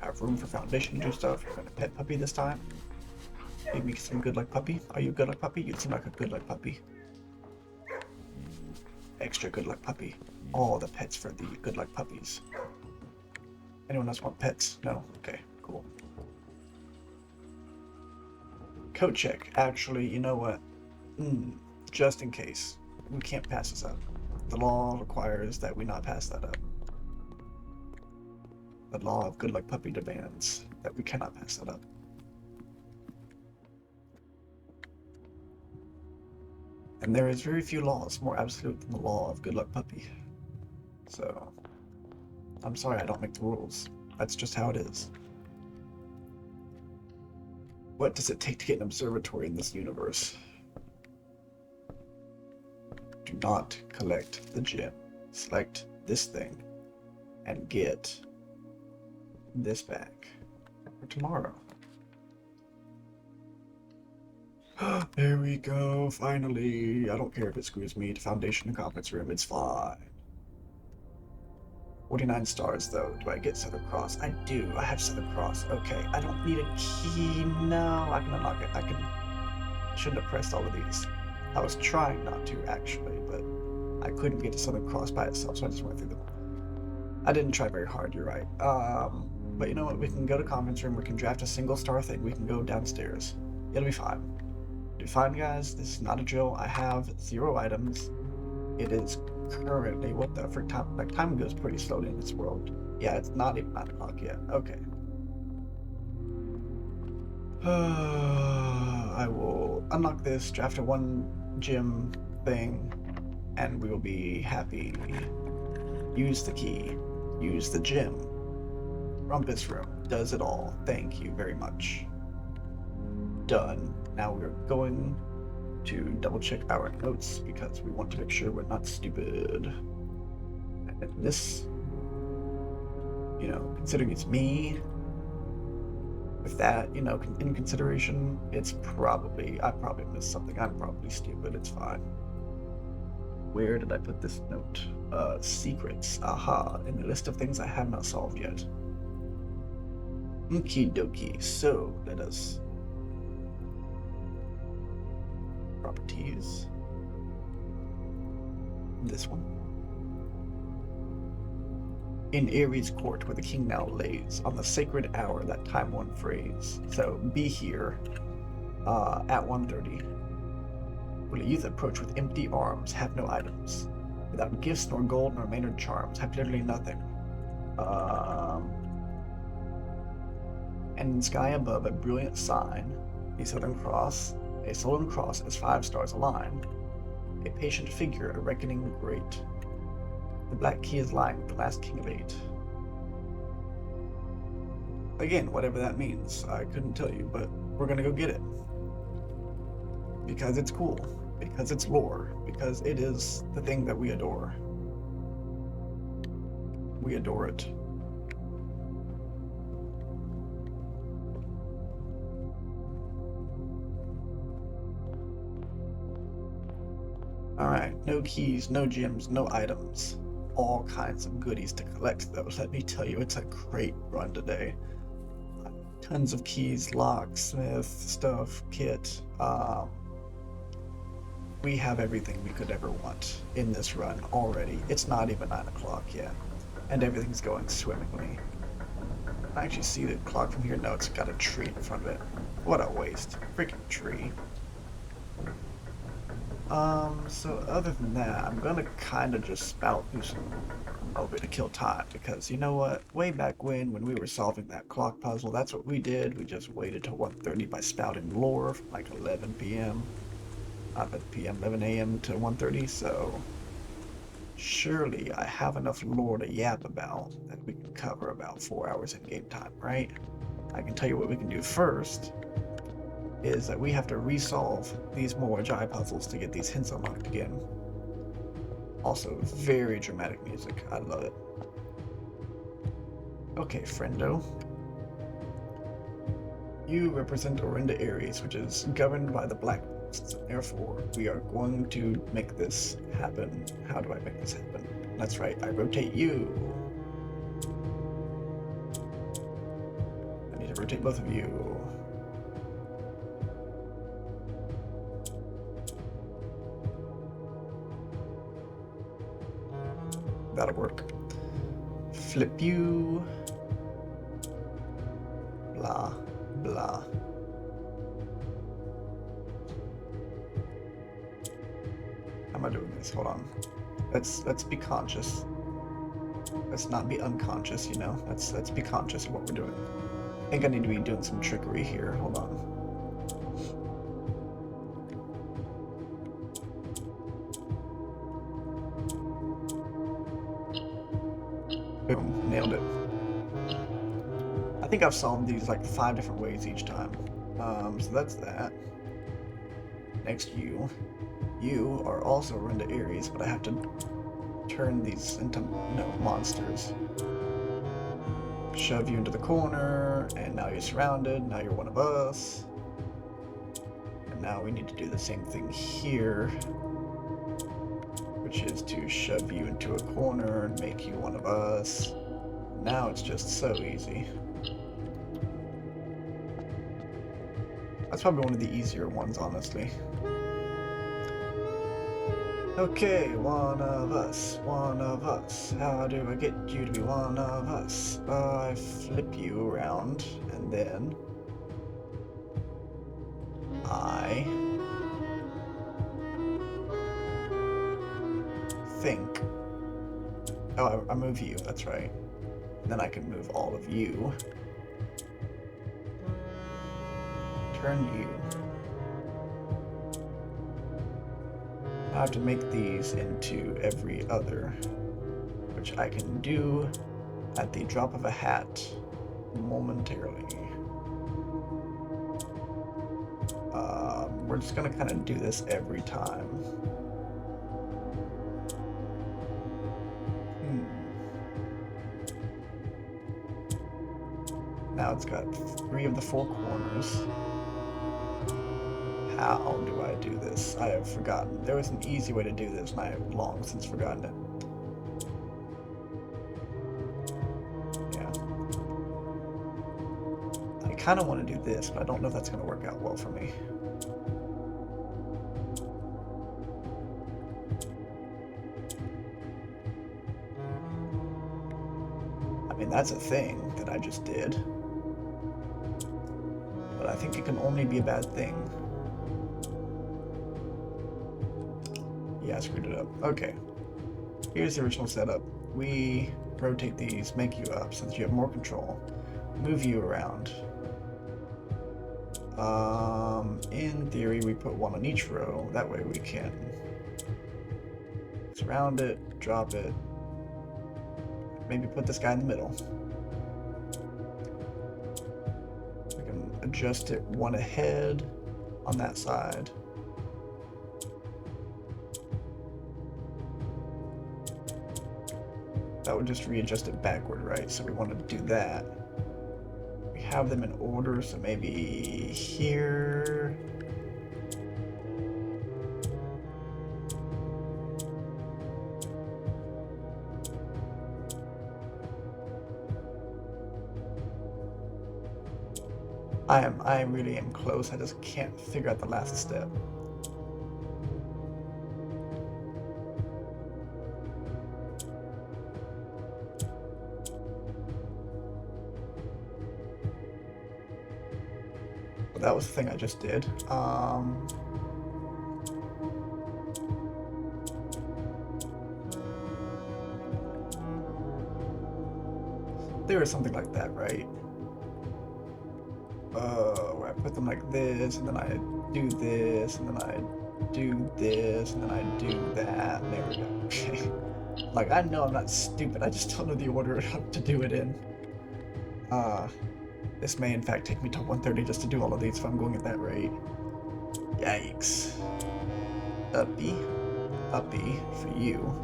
Have room for foundation to do stuff. We're gonna pet puppy this time. Give me some good luck puppy. Are you good luck puppy? You seem like a good luck puppy. Extra good luck puppy. All the pets for the good luck puppies. Anyone else want pets? No? Okay, cool. Code check. Actually, you know what? Just in case. We can't pass this up. The law requires that we not pass that up. The law of good luck puppy demands that we cannot pass that up. And there is very few laws more absolute than the law of good luck puppy. So, I'm sorry I don't make the rules. That's just how it is. What does it take to get an observatory in this universe? Do not collect the gem. Select this thing and get this back for tomorrow. There we go, finally. I don't care if it screws me to foundation and conference room, it's fine. 49 stars though. Do I get Southern Cross? I do. I have Southern Cross. Okay, I don't need a key. No, I can unlock it. I shouldn't have pressed all of these. I was trying not to actually, but I couldn't get to Southern Cross by itself, so I just went through them. I didn't try very hard, you're right. But you know what? We can go to conference room. We can draft a single star thing. We can go downstairs. It'll be fine. It'll be fine, guys. This is not a drill. I have 0 items. It is currently, what the frick time? Like, time goes pretty slowly in this world. Yeah, it's not even 9 o'clock yet. Okay. I will unlock this, draft a 1 gym thing, and we will be happy. Use the key. Use the gym. Rumpus room does it all. Thank you very much. Done. Now we're going to double check our notes because we want to make sure we're not stupid. And this, you know, considering it's me, with that, you know, in consideration, it's probably, I probably missed something. I'm probably stupid. It's fine. Where did I put this note? Secrets. Aha. In the list of things I have not solved yet. Okie dokie. So, let us... Properties. This one. In Aries court, where the king now lays, on the sacred hour, that time-worn phrase. So, be here at 1:30. Will a youth approach with empty arms, have no items, without gifts nor gold nor Maynard charms, have literally nothing. And in sky above a brilliant sign, a Southern Cross as 5 stars align, a patient figure, a reckoning the great. The black key is lying with the last king of 8. Again, whatever that means, I couldn't tell you, but we're gonna go get it. Because it's cool, because it's lore, because it is the thing that we adore. We adore it. Alright, no keys, no gems, no items. All kinds of goodies to collect though. Let me tell you, it's a great run today. tons of keys, locksmith stuff, kit. We have everything we could ever want in this run already. It's not even 9 o'clock yet, and everything's going swimmingly. I actually see the clock from here. No, it's got a tree in front of it. What a waste. Freaking tree. So other than that, I'm gonna kind of just spout through some over to kill time, because you know what? Way back when we were solving that clock puzzle, that's what we did. We just waited till 1:30 by spouting lore from like 11 p.m. Not 11 p.m., 11 a.m. to 1:30, so surely I have enough lore to yap about that we can cover about 4 hours in game time, right? I can tell you what we can do first is that we have to resolve these Moajai puzzles to get these hints unlocked again. Also, very dramatic music. I love it. Okay, friendo. You represent Orinda Aries, which is governed by the Black Beasts, and therefore we are going to make this happen. How do I make this happen? That's right, I rotate you. I need to rotate both of you. That'll work. Flip you. Blah, blah. How am I doing this? Hold on. Let's be conscious. Let's not be unconscious, you know? Let's be conscious of what we're doing. I think I need to be doing some trickery here. Hold on. Boom, nailed it. I think I've solved these like 5 different ways each time. So that's that. Next, you. You are also Orinda Aries, but I have to turn these into monsters. Shove you into the corner, and now you're surrounded. Now you're one of us. And now we need to do the same thing here, which is to shove you into a corner and make you one of us. Now it's just so easy. That's probably one of the easier ones, honestly. Okay, one of us, one of us. How do I get you to be one of us? I flip you around, and then I think. Oh, I move you, that's right. And then I can move all of you. Turn you. I have to make these into every other, which I can do at the drop of a hat momentarily. We're just gonna kind of do this every time. Now it's got 3 of the 4 corners. How do I do this? I have forgotten. There was an easy way to do this, and I have long since forgotten it. Yeah. I kind of want to do this, but I don't know if that's going to work out well for me. I mean, that's a thing that I just did. But I think it can only be a bad thing. Yeah, I screwed it up. Okay. Here's the original setup. We rotate these, make you up so that you have more control. Move you around. In theory, we put 1 on each row. That way we can surround it, drop it. Maybe put this guy in the middle. We can adjust it 1 ahead on that side. That would just readjust it backward, right? So we want to do that. We have them in order, so maybe here. I really am close. I just can't figure out the last step. But that was the thing I just did. There was something like that, right? Where I put them like this, and then I do this, and then I do this, and then I do that. There we go. Okay. Like, I know I'm not stupid, I just don't know the order to do it in. This may in fact take me to 130 just to do all of these if I'm going at that rate. Yikes. Uppy. Uppy for you.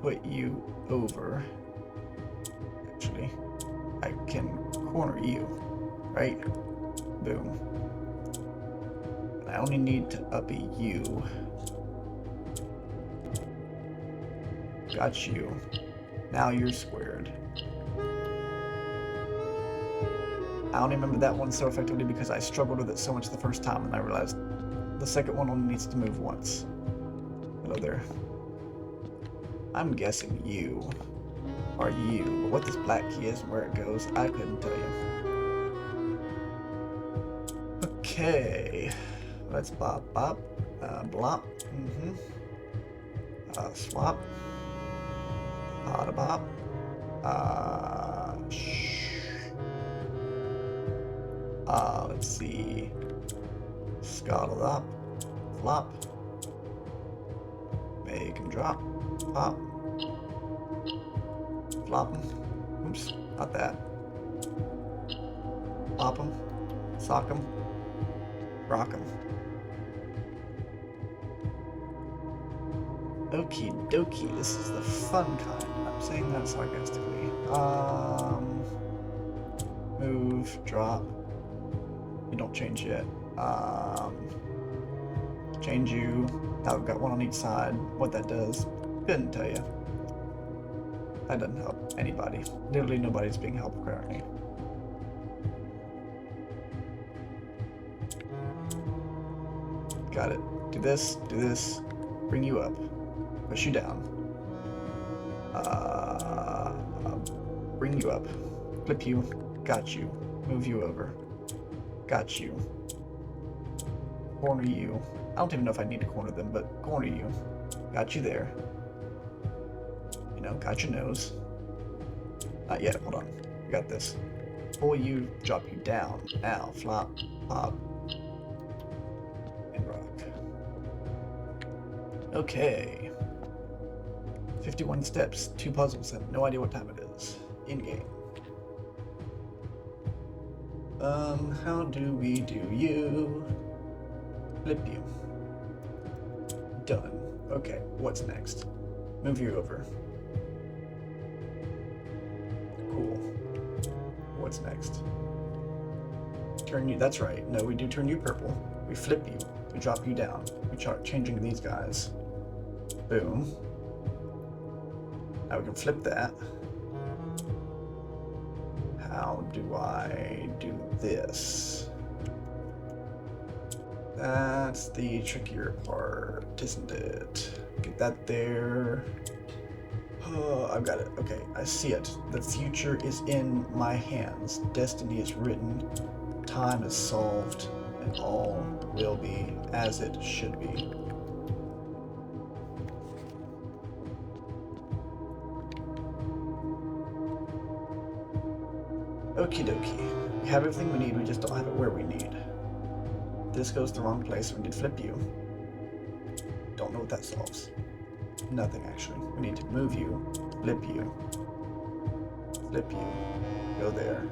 Put you over. Actually, I can corner you, right? Boom. I only need to uppy you. Got you. Now you're squared. I only remember that one so effectively because I struggled with it so much the first time and I realized the second one only needs to move once. Hello there. I'm guessing you are you, but what this black key is and where it goes, I couldn't tell you. Okay, let's bop, blop, swap, bop, let's see, scuttle up, flop, make him drop, pop, flop him, oops, not that, pop him, sock him, rock him. Okie dokie, this is the fun kind. I'm saying that sarcastically. Move, drop. You don't change yet. Change you. Now we've got one on each side. What that does, couldn't tell you. That doesn't help anybody. Literally nobody's being helped currently. Got it. Do this, bring you up. Push you down. Bring you up. Flip you. Got you. Move you over. Got you. Corner you. I don't even know if I need to corner them, but corner you. Got you there. You know, got your nose. Not yet, hold on. We got this. Pull you, drop you down. Now, flop, pop, and rock. Okay. 51 steps, 2 puzzles, and no idea what time it is. In-game. How do we do you? Flip you. Done. Okay, what's next? Move you over. Cool. What's next? Turn you, that's right. No, we do turn you purple. We flip you. We drop you down. We start changing these guys. Boom. Now we can flip that. How do I do this? That's the trickier part, isn't it? Get that there. Oh, I've got it. Okay, I see it. The future is in my hands. Destiny is written. Time is solved. And all will be as it should be. Okie dokie. We have everything we need, we just don't have it where we need. This goes the wrong place, we need to flip you. Don't know what that solves. Nothing, actually. We need to move you, flip you, go there.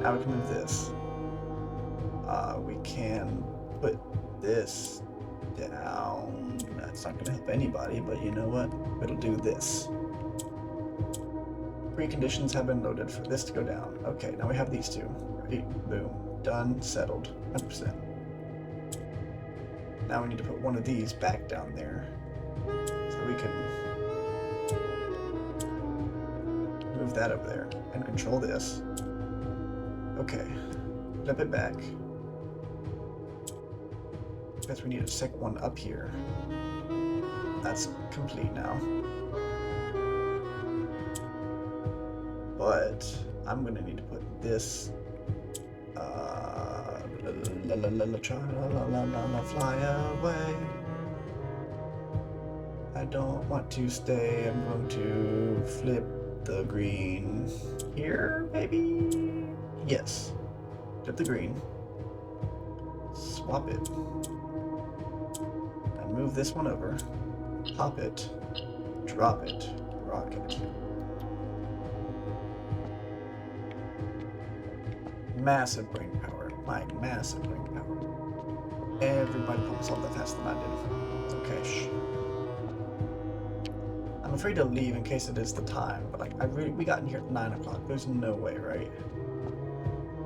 Now we can move this. We can put this down. That's not going to help anybody, but you know what? It'll do this. Preconditions have been loaded for this to go down. Okay, now we have these two. Right? Boom. Done. Settled. 100%. Now we need to put one of these back down there. So we can move that over there and control this. Okay, flip it back. Guess we need a second one up here. That's complete now. But I'm gonna need to put this fly away. I don't want to stay. I'm going to flip the green here, maybe? Yes. Flip the green. Swap it. And move this one over. Pop it. Drop it. Rock it. Massive brain power. My massive brain power. Everybody probably solved that faster than I did. Okay, I'm afraid to leave in case it is the time, but like we got in here at 9 o'clock. There's no way, right?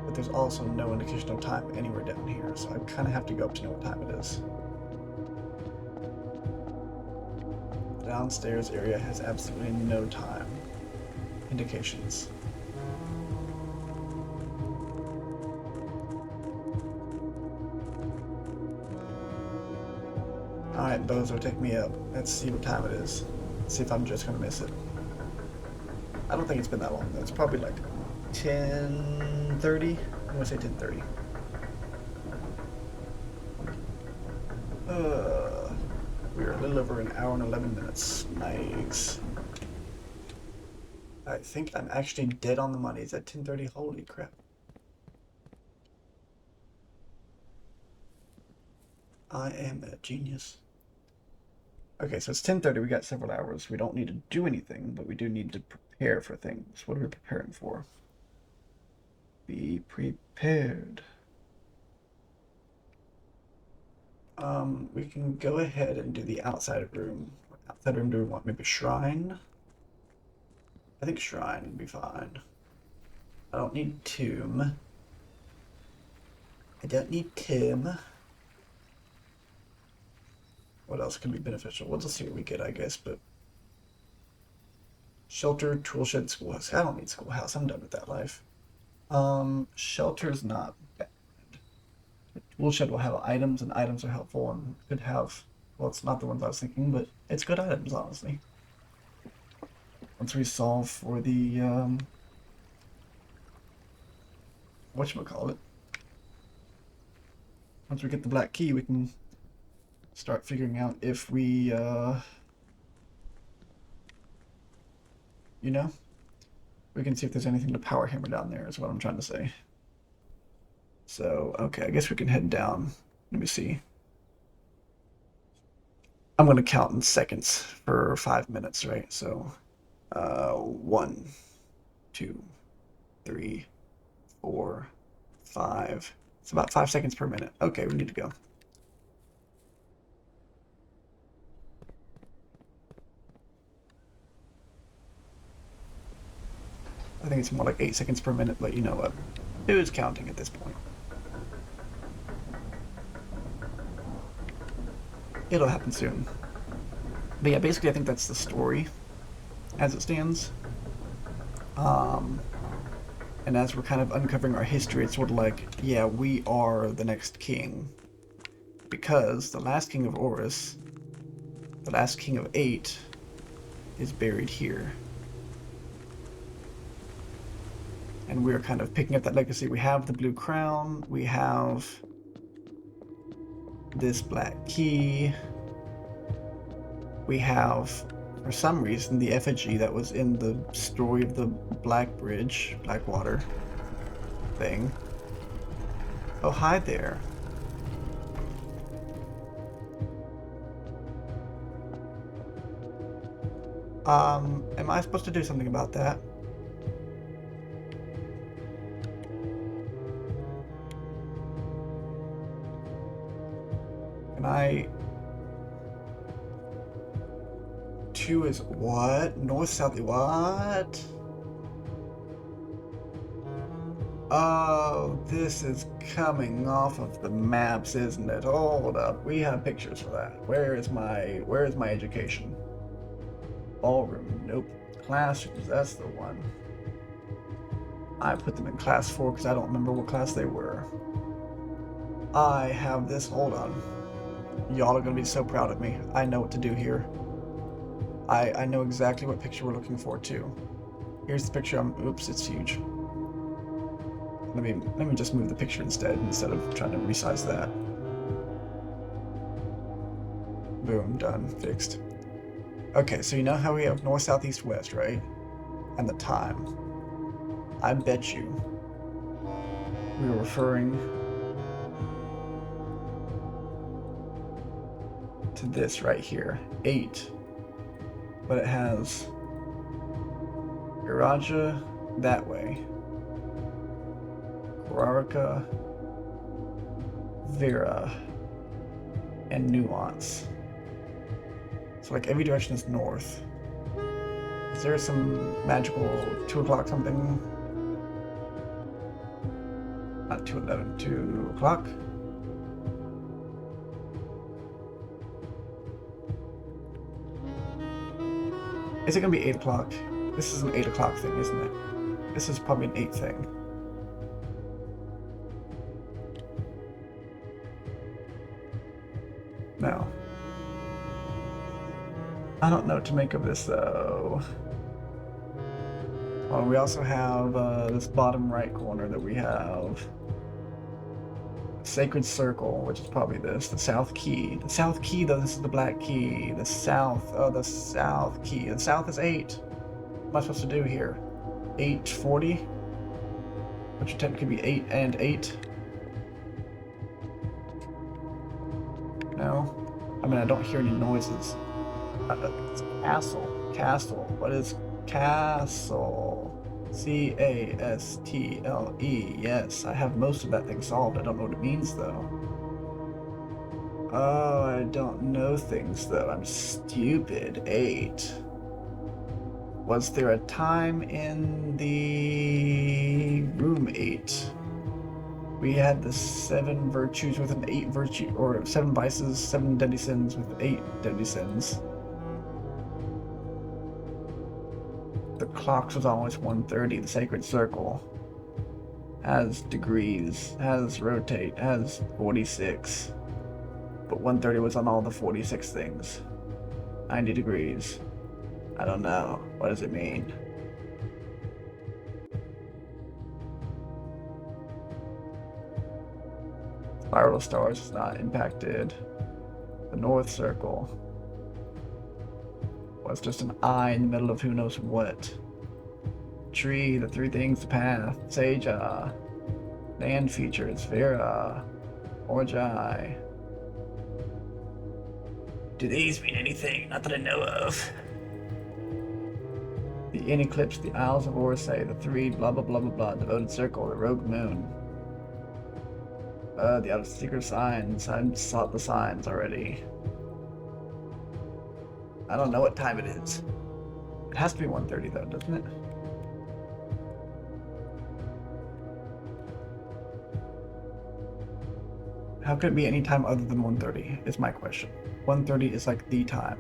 But there's also no indication of time anywhere down here, so I kind of have to go up to know what time it is. The downstairs area has absolutely no time indications. Alright, Bozo, take me up. Let's see what time it is. Let's see if I'm just gonna miss it. I don't think it's been that long though. It's probably like 10:30. I'm gonna say 10:30. We're a little over an hour and 11 minutes. Nice. I think I'm actually dead on the money. It's at 10:30. Holy crap. I am a genius. Okay, so it's 10:30. We got several hours. We don't need to do anything, but we do need to prepare for things. What are we preparing for? Be prepared. We can go ahead and do the outside room. What outside room do we want? Maybe shrine? I think shrine would be fine. I don't need tomb. I don't need tomb. What else can be beneficial? We'll just see what we get, I guess, but... Shelter, toolshed, schoolhouse. I don't need schoolhouse. I'm done with that life. Shelter's not bad. Toolshed will have items, and items are helpful, and could have... Well, it's not the ones I was thinking, but it's good items, honestly. Once we solve for the, whatchamacallit. Once we get the black key, we can start figuring out if we, you know, we can see if there's anything to power hammer down there, is what I'm trying to say. So, okay, I guess we can head down. Let me see. I'm going to count in seconds for 5 minutes, right? So, 1, 2, 3, 4, 5. It's about 5 seconds per minute. Okay, we need to go. I think it's more like 8 seconds per minute, but you know what? Who's counting at this point? It'll happen soon. But yeah, basically I think that's the story as it stands. And as we're kind of uncovering our history, it's sort of like, yeah, we are the next king. Because the last king of Aries, the last king of 8, is buried here. And we're kind of picking up that legacy. We have the blue crown, we have this black key, we have, for some reason, the effigy that was in the story of the Blackwater thing. Oh, hi there. Am I supposed to do something about that? Can I... 2 is what? North, south, what? Oh, this is coming off of the maps, isn't it? Hold up, we have pictures for that. Where is my education? Ballroom, nope. Classrooms, that's the one. I put them in class 4 because I don't remember what class they were. I have this. Hold on. Y'all are going to be so proud of me. I know what to do here. I know exactly what picture we're looking for, too. Here's the picture. Oops, it's huge. Let me just move the picture instead of trying to resize that. Boom, done, fixed. Okay, so you know how we have north, south, east, west, right? And the time. I bet you we were referring to this right here, 8. But it has Iraja that way, Korarika, Vera, and Nuance. So like every direction is north. Is there some magical 2 o'clock something? Not 2:11, 2 o'clock? Is it gonna be 8 o'clock? This is an 8 o'clock thing, isn't it? This is probably an 8 thing. No. I don't know what to make of this though. Well, we also have this bottom right corner that we have Sacred Circle, which is probably this, the South Key. The South Key, though, this is the Black Key. The South Key. The South is 8. What am I supposed to do here? 840? Which technically be 8 and 8. No? I mean, I don't hear any noises. It's Castle. Castle. What is Castle? Castle. Yes, I have most of that thing solved. I don't know what it means, though. Oh, I don't know things, though. I'm stupid. 8. Was there a time in the room 8? We had the 7 virtues with an 8 virtue, or 7 vices, 7 deadly sins with 8 deadly sins. The clocks was always 1:30. The Sacred Circle has degrees, has rotate, has 46. But 1:30 was on all the 46 things. 90 degrees. I don't know. What does it mean? Spiral of stars is not impacted. The North Circle was just an eye in the middle of who knows what. Tree, the 3 things, the path, Seja, land features, Vera, Orjai. Do these mean anything? Not that I know of. The In Eclipse, the Isles of Orsay, the 3 blah blah blah blah blah, Devoted Circle, the Rogue Moon. The Out of Secret Signs. I sought the signs already. I don't know what time it is. It has to be 1:30 though, doesn't it? How could it be any time other than 1:30 is my question. 1:30 is like the time.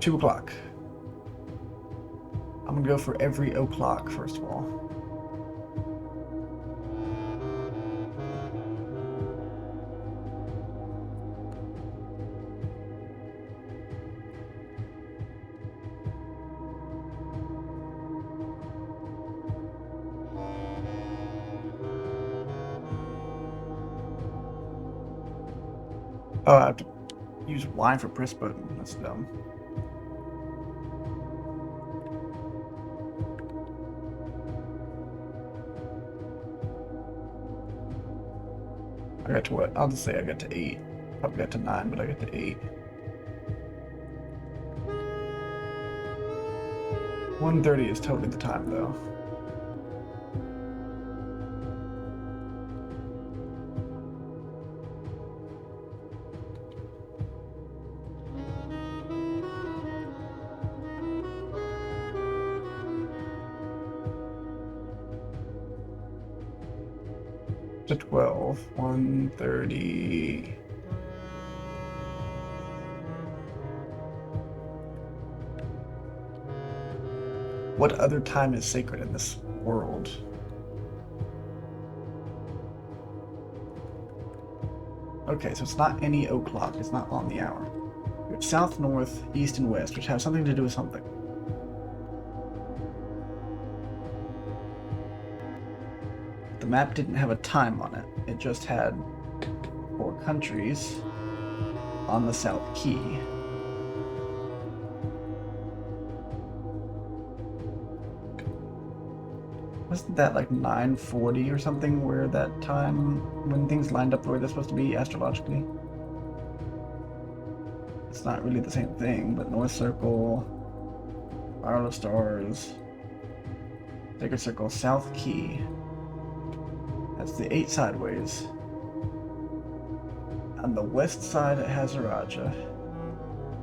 Two o'clock. I'm gonna go for every o'clock first of all. Oh, I have to use Y for press button. That's dumb. I got to what? I'll just say I got to 8. Probably got to 9, but I got to 8. 1:30 is totally the time though. to 12. 1:30. What other time is sacred in this world? Okay, so it's not any o'clock. It's not on the hour. We have south, north, east, and west, which have something to do with something. The map didn't have a time on it. It just had 4 countries on the South Key. Wasn't that like 9:40 or something where that time, when things lined up the way they're supposed to be astrologically? It's not really the same thing, but North Circle, Spiral of Stars, Sacred Circle, South Key. That's the 8 sideways. On the west side it has Araja.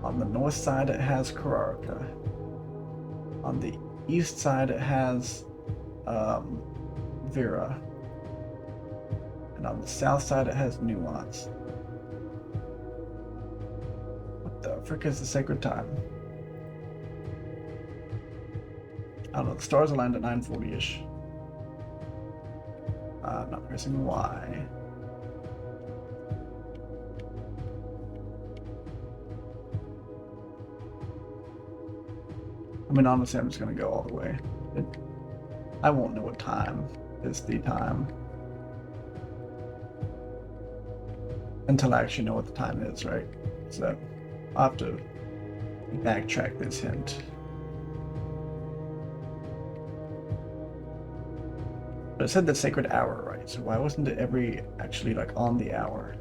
On the north side it has Kararka. On the east side it has Vera. And on the south side it has Nuance. What the frick is the sacred time? I don't know, the stars aligned at 9:40-ish. I'm not pressing Y. I mean, honestly, I'm just going to go all the way. I won't know what time is the time until I actually know what the time is, right? So I'll have to backtrack this hint. But it said the sacred hour, right? So why wasn't it actually like on the hour?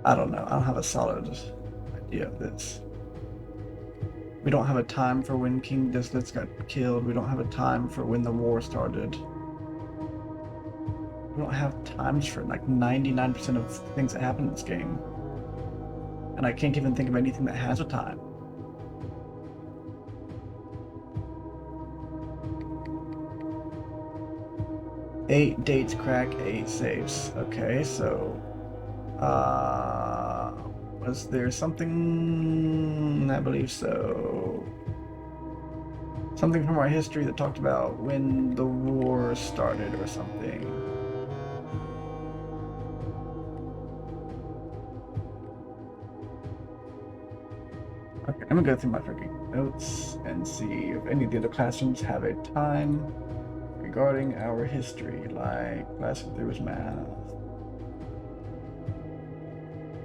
I don't know. I don't have a solid idea of this. We don't have a time for when King Dislitz got killed. We don't have a time for when the war started. We don't have times for like 99% of things that happen in this game. And I can't even think of anything that has a time. Eight dates crack, 8 safes. Okay, so was there something? I believe so. Something from our history that talked about when the war started or something. Okay, I'm gonna go through my freaking notes and see if any of the other classrooms have a time regarding our history, like class if there was math.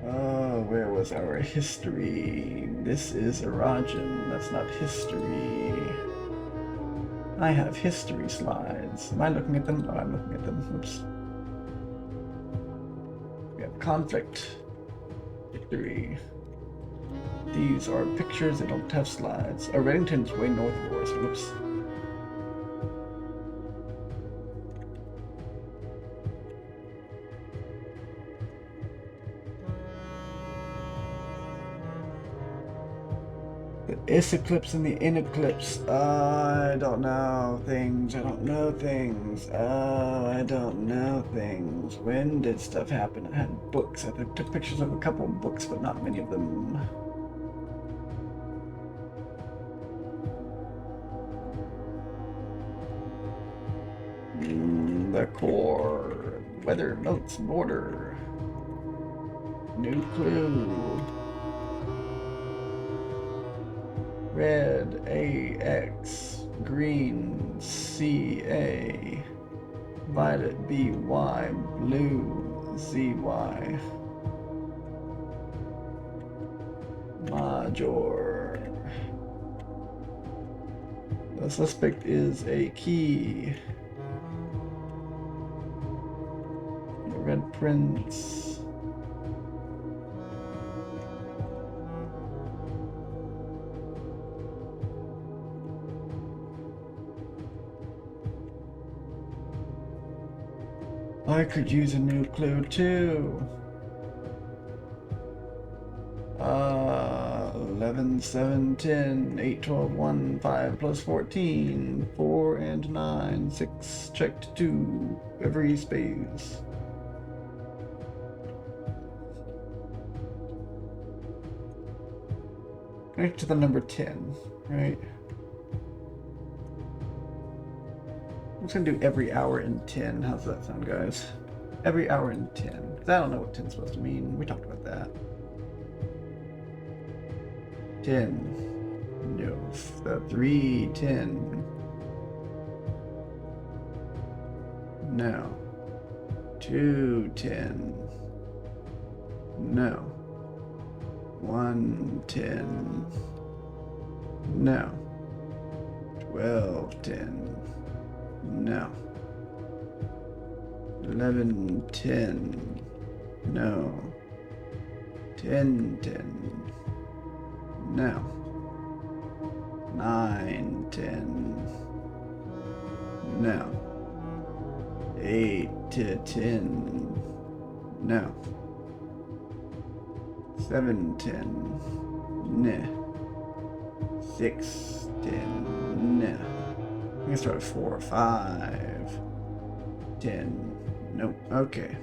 Oh, where was our history? This is Arajan, that's not history. I have history slides. Am I looking at them? No, I'm looking at them. Oops. We have conflict. Victory. These are pictures, they don't have slides. Oh, Reddington's way north of us. Whoops. The is-eclipse and the in-eclipse. I don't know things. I don't know things. I don't know things. When did stuff happen? I had books. I took pictures of a couple of books, but not many of them. The core. Weather, notes, border. New clue. Red, AX, green, CA, violet, BY, blue, ZY, Major. The suspect is a key. The Red Prince. I could use a new clue too. 11, 7, 10, 8, 12, 1, 5 plus 14, 4 and 9, 6, checked 2, every space. Connect to the number 10, right? I'm just gonna do every hour in 10. How's that sound, guys? Every hour in 10. Because I don't know what 10 is supposed to mean. We talked about that. 10. No. 3, 10. No. 2, 10. No. 1, 10. No. 12, 10. No. 11, 10. No. 10, 10. No. 9, 10. No. 8 to 10. No. 7, 10. Nah. 6, 10. Nah. I'm gonna start at 4, 5, 10. Nope. Okay.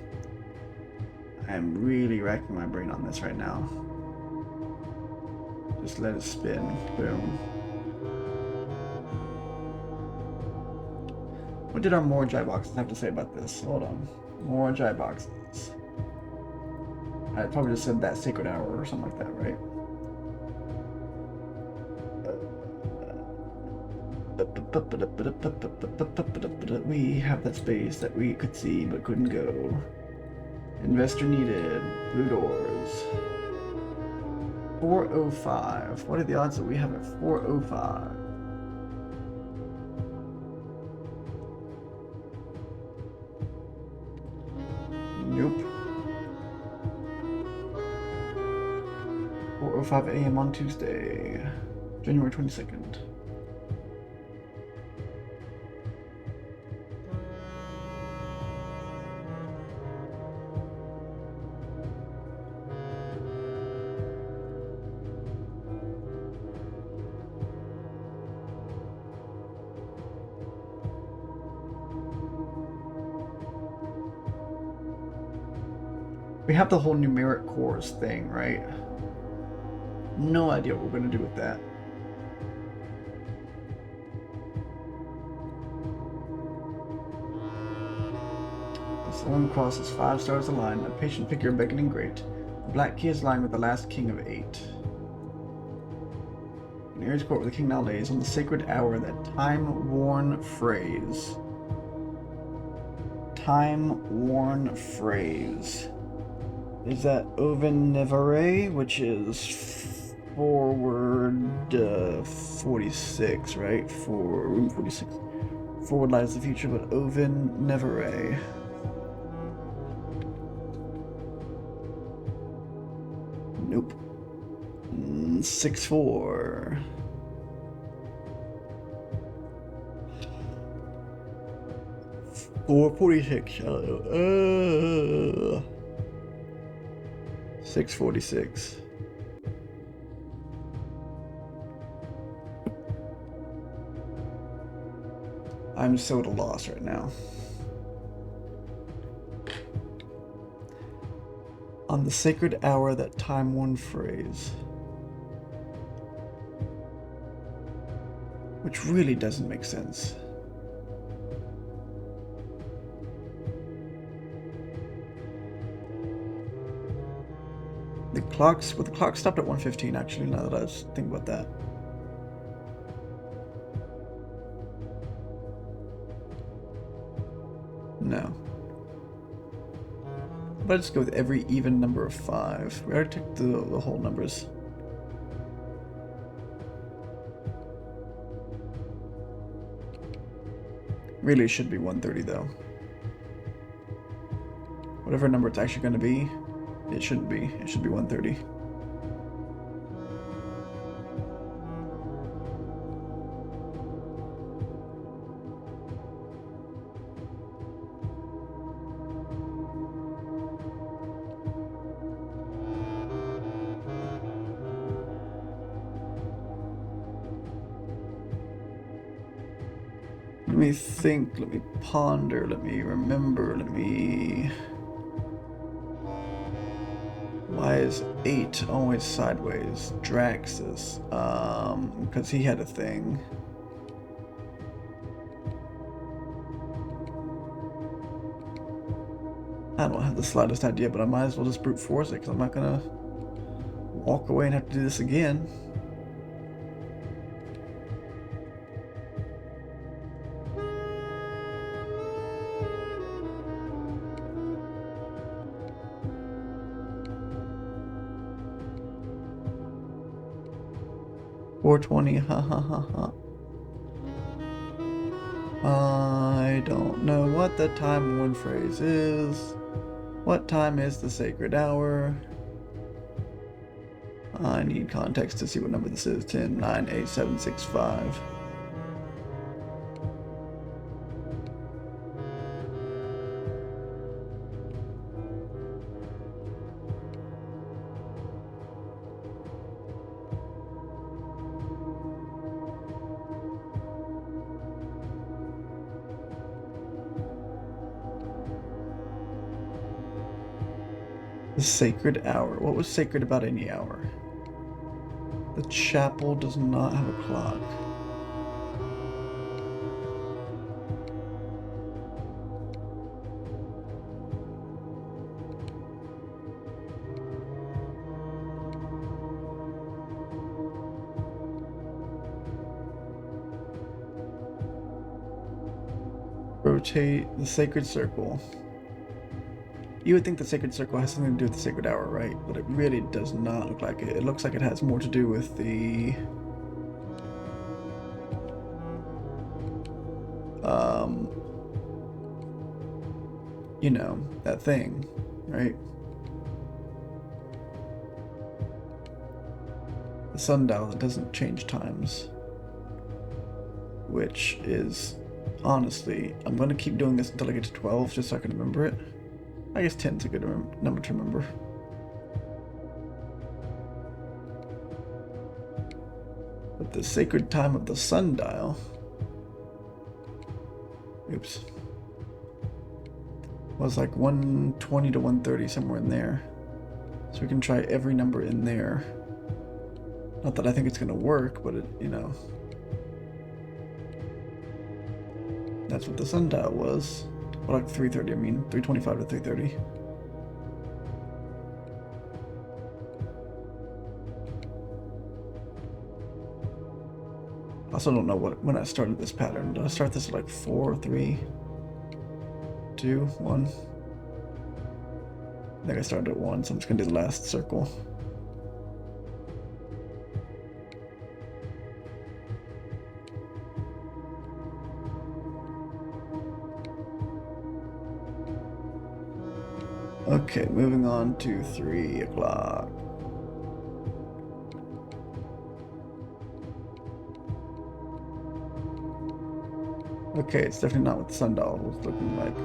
I am really racking my brain on this right now. Just let it spin. Boom. What did our more Jai boxes have to say about this? Hold on. More Jai boxes. I probably just said that sacred hour or something like that, right? We have that space that we could see but couldn't go. Investor needed. Blue doors. 405. What are the odds that we have a 405? Nope. 4:05 a.m. on Tuesday, January 22nd. We have the whole numeric cores thing, right? No idea what we're going to do with that. The sun crosses 5 stars aligned, a patient figure beckoning great. The black key is lying with the last king of 8. In Aries court where the king now lays on the sacred hour, that time-worn phrase. Time-worn phrase. Is that Oven Nevare, which is forward 46, right? For room 46. Forward lies the future, but Oven Nevare. Nope. 6-4. Or 46. 646. I'm so at a loss right now. On the sacred hour, that time-worn phrase. Which really doesn't make sense. The clock stopped at 1:15 actually, now that I was thinking about that. No. But I just go with every even number of 5. We already took the whole numbers. Really, it should be 130 though. Whatever number it's actually going to be, it shouldn't be. It should be 130. me think, let me ponder, let me remember, let me... Why is 8 always sideways? Draxus, because he had a thing. I don't have the slightest idea, but I might as well just brute force it, because I'm not gonna walk away and have to do this again. $4.20, ha ha ha ha. I don't know what the time worn phrase is. What time is the sacred hour? I need context to see what number this is. 10, 9, 8, 7, 6, 5. The sacred hour. What was sacred about any hour? The chapel does not have a clock. Rotate the sacred circle. You would think the sacred circle has something to do with the sacred hour, right? But it really does not look like it. It looks like it has more to do with the... you know, that thing, right? The sundial that doesn't change times. Which is, honestly, I'm going to keep doing this until I get to 12, just so I can remember it. I guess 10 is a good number to remember. But the sacred time of the sundial... Oops. Was like 120 to 130, somewhere in there. So we can try every number in there. Not that I think it's going to work, but it, you know. That's what the sundial was. Or like 330, I mean, 325 to 330. I also don't know when I started this pattern. Did I start this at like 4, 3, 2, 1? I think I started at 1, so I'm just gonna do the last circle. Okay, moving on to 3 o'clock. Okay, it's definitely not what the sundial was looking like.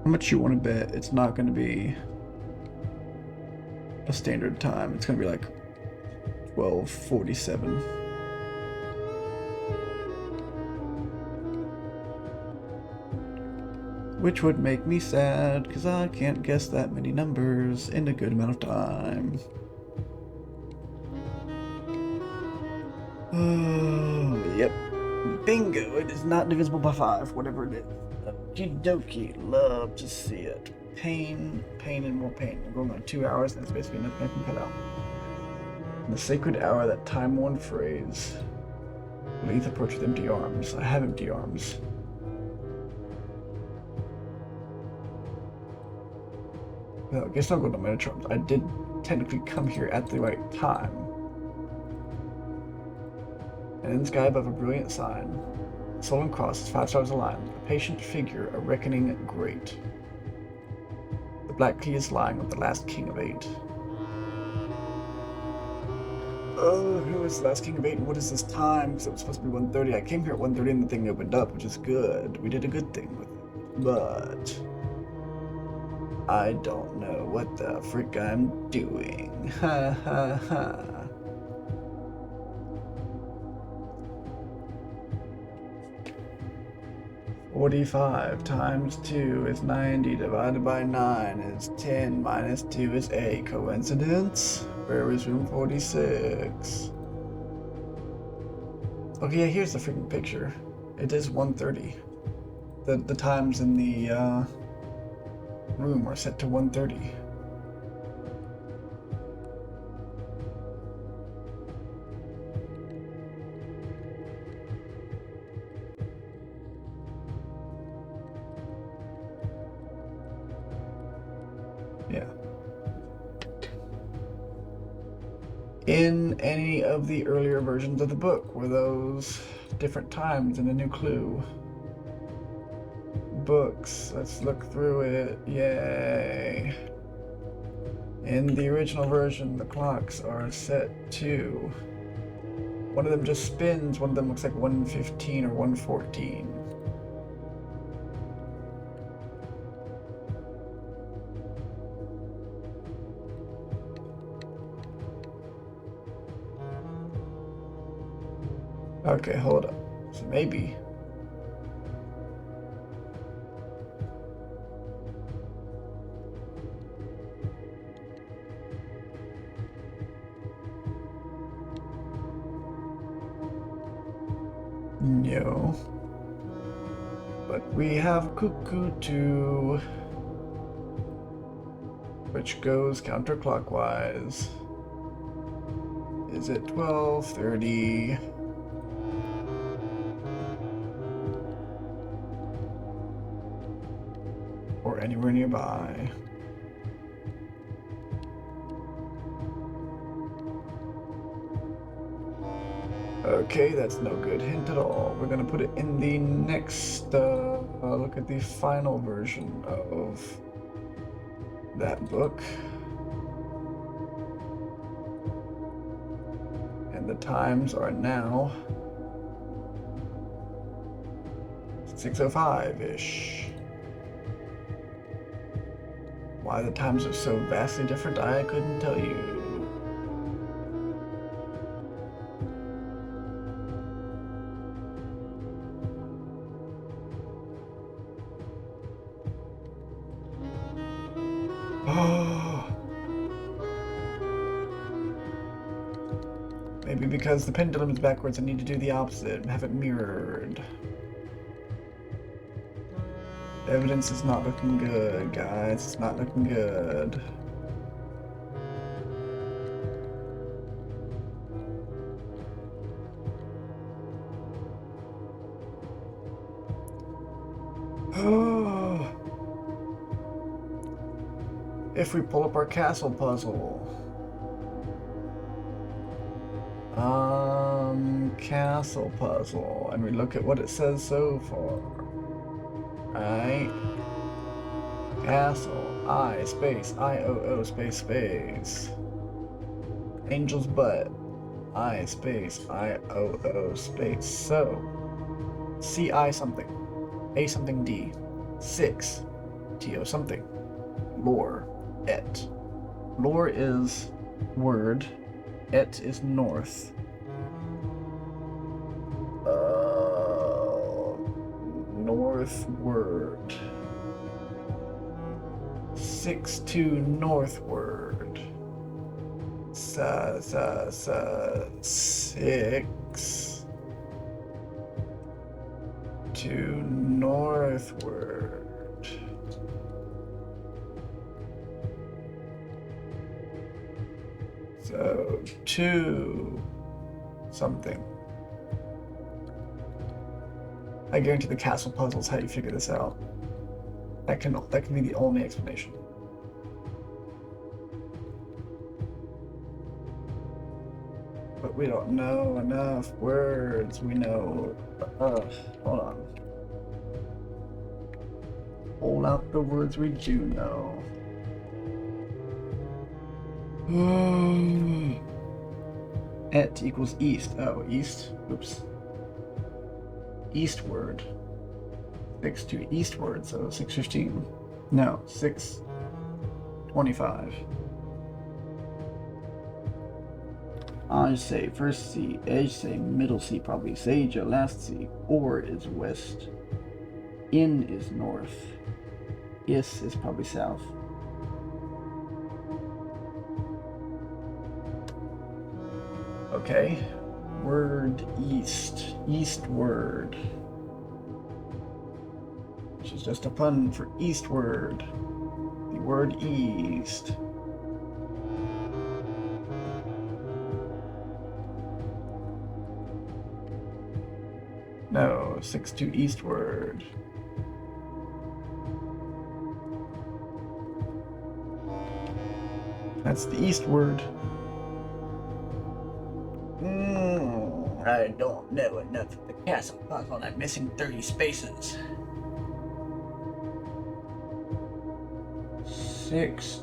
How much you want to bet it's not going to be a standard time? It's going to be like 12:47. Which would make me sad, because I can't guess that many numbers in a good amount of time. Oh, yep. Bingo! It is not divisible by 5, whatever it is. Okie dokie, love to see it. Pain, pain, and more pain. We're going on 2 hours, and that's basically nothing I can cut out. In the sacred hour, that time-worn phrase. Leith approach with empty arms. I have empty arms. Well, I guess I'll go to Metatron. I did technically come here at the right time. And in the sky above a brilliant sign, Sullen cross is 5 stars aligned. A patient figure, a reckoning great. The black key is lying with the last king of 8. Oh, who is the last king of 8 and what is this time? Because it was supposed to be 1:30. I came here at 1:30 and the thing opened up, which is good. We did a good thing with it. But I don't know what the frick I'm doing. Ha ha ha. 45 times 2 is 90, divided by 9 is 10, minus 2 is 8. Coincidence? Where is room 46? Okay, yeah, here's the freaking picture. It is 1:30. The times in the room are set to 1:30. Yeah. In any of the earlier versions of the book were those different times and a new clue. Books, let's look through it. Yay. In the original version, the clocks are set to, one of them just spins, one of them looks like 1:15 or 1:14. Okay, hold up. So maybe. No. But we have cuckoo too, which goes counterclockwise. Is it 12:30? Or anywhere nearby? Okay, that's no good hint at all. We're gonna put it in the next, look at the final version of that book. And the times are now 6:05-ish. Why the times are so vastly different, I couldn't tell you. Maybe because the pendulum is backwards, I need to do the opposite and have it mirrored. Evidence is not looking good, guys. It's not looking good. If we pull up our castle puzzle. Castle puzzle, and we look at what it says so far. Right? Castle, I, space, I-O-O, space, space. Angel's butt, I, space, I-O-O, space. So, C-I something, A something D, 6, T-O something, lore, et. Lore is word, et is north. Northward. 6 to northward. 6 to northward. So 2 something. I guarantee the castle puzzle is how you figure this out. That can be the only explanation. but we don't know enough words. We know. Hold on. Hold out the words we do know. Et equals east. Oh, east. Oops. Eastward. 6 to eastward, so 6:15. No, 6:25. I say first C, edge say middle C, probably sage last C. Or is west. In is north. Is probably south. Okay. Word east. Eastward. Which is just a pun for eastward. The word east. No, 6 to eastward. That's the eastward. I don't know enough of the castle puzzle and I'm missing 30 spaces. 6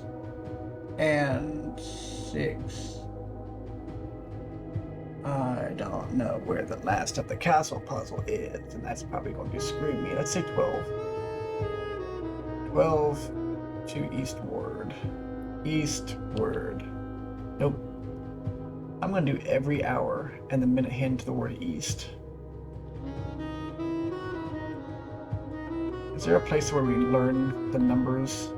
and 6. I don't know where the last of the castle puzzle is, and that's probably going to screw me. Let's say 12. 12 to eastward. Eastward. Nope. I'm going to do every hour and the minute hand to the word east. Is there a place where we learn the numbers?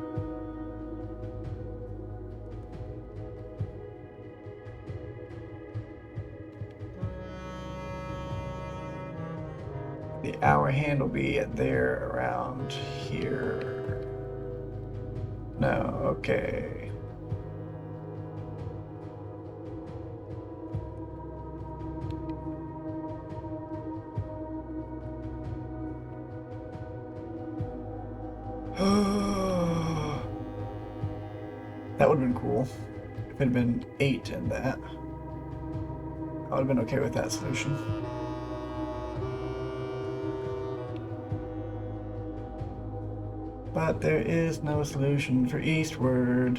The hour hand will be there around here. No, okay. That would have been cool if it had been 8 in that. I would have been okay with that solution. But there is no solution for eastward.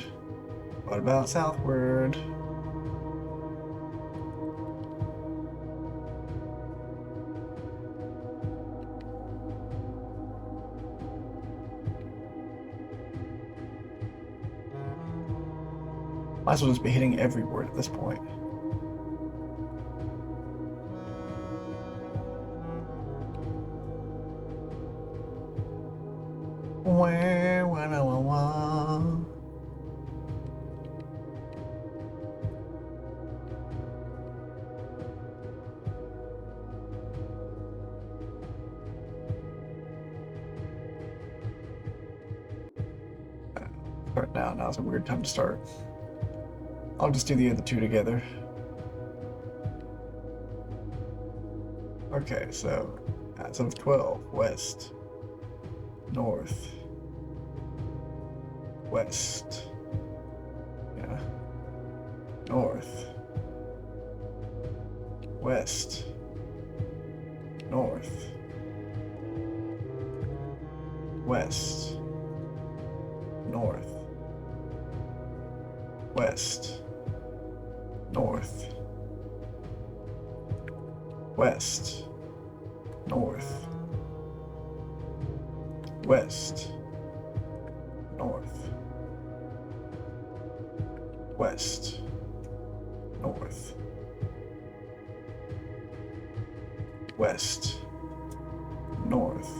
What about southward? Might as well just be hitting every word at this point. Start now. Now's a weird time to start. I'll just do the other two together. Okay, so as of 12, west, north, west, yeah, north, west, north, west, north, west, north, west, north, west, north, west, north, west, north.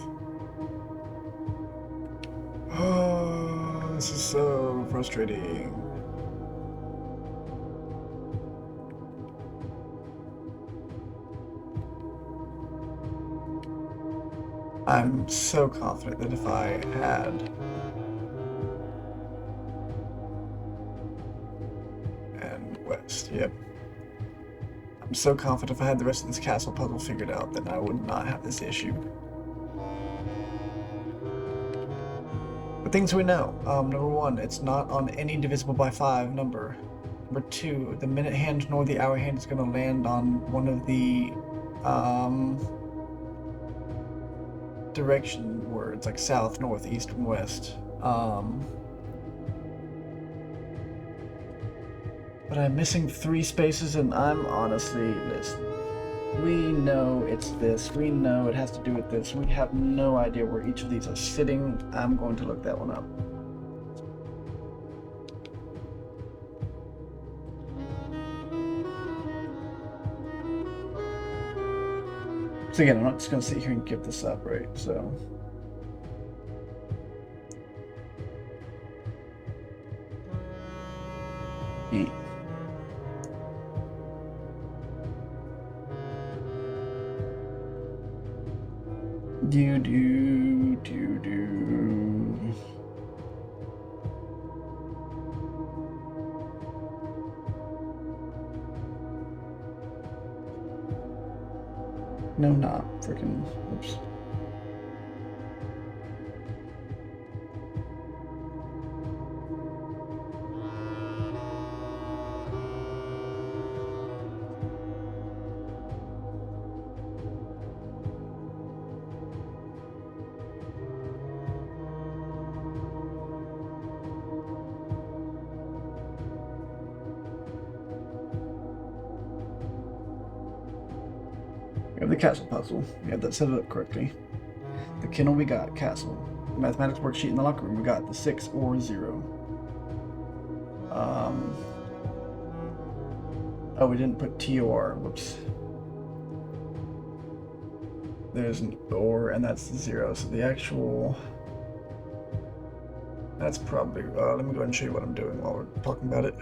Oh, this is so frustrating. I'm so confident that if I had and west, yep. I'm so confident if I had the rest of this castle puzzle figured out, then I would not have this issue. But things we know. Number one, it's not on any divisible by 5 number. Number 2, the minute hand nor the hour hand is going to land on one of the direction words, like south, north, east, and west. But I'm missing 3 spaces, and I'm honestly, listen, we know it's this, we know it has to do with this, we have no idea where each of these are sitting. I'm going to look that one up. So again, I'm not just going to sit here and give this up, right? So eat. Do. No, not freaking. Oops. We have the castle puzzle. We have that set it up correctly. The kennel, we got castle. The mathematics worksheet in the locker room, we got the 6 or 0. Oh, we didn't put TOR. Whoops. There's an OR, and that's 0. So the actual. That's probably. Let me go ahead and show you what I'm doing while we're talking about it.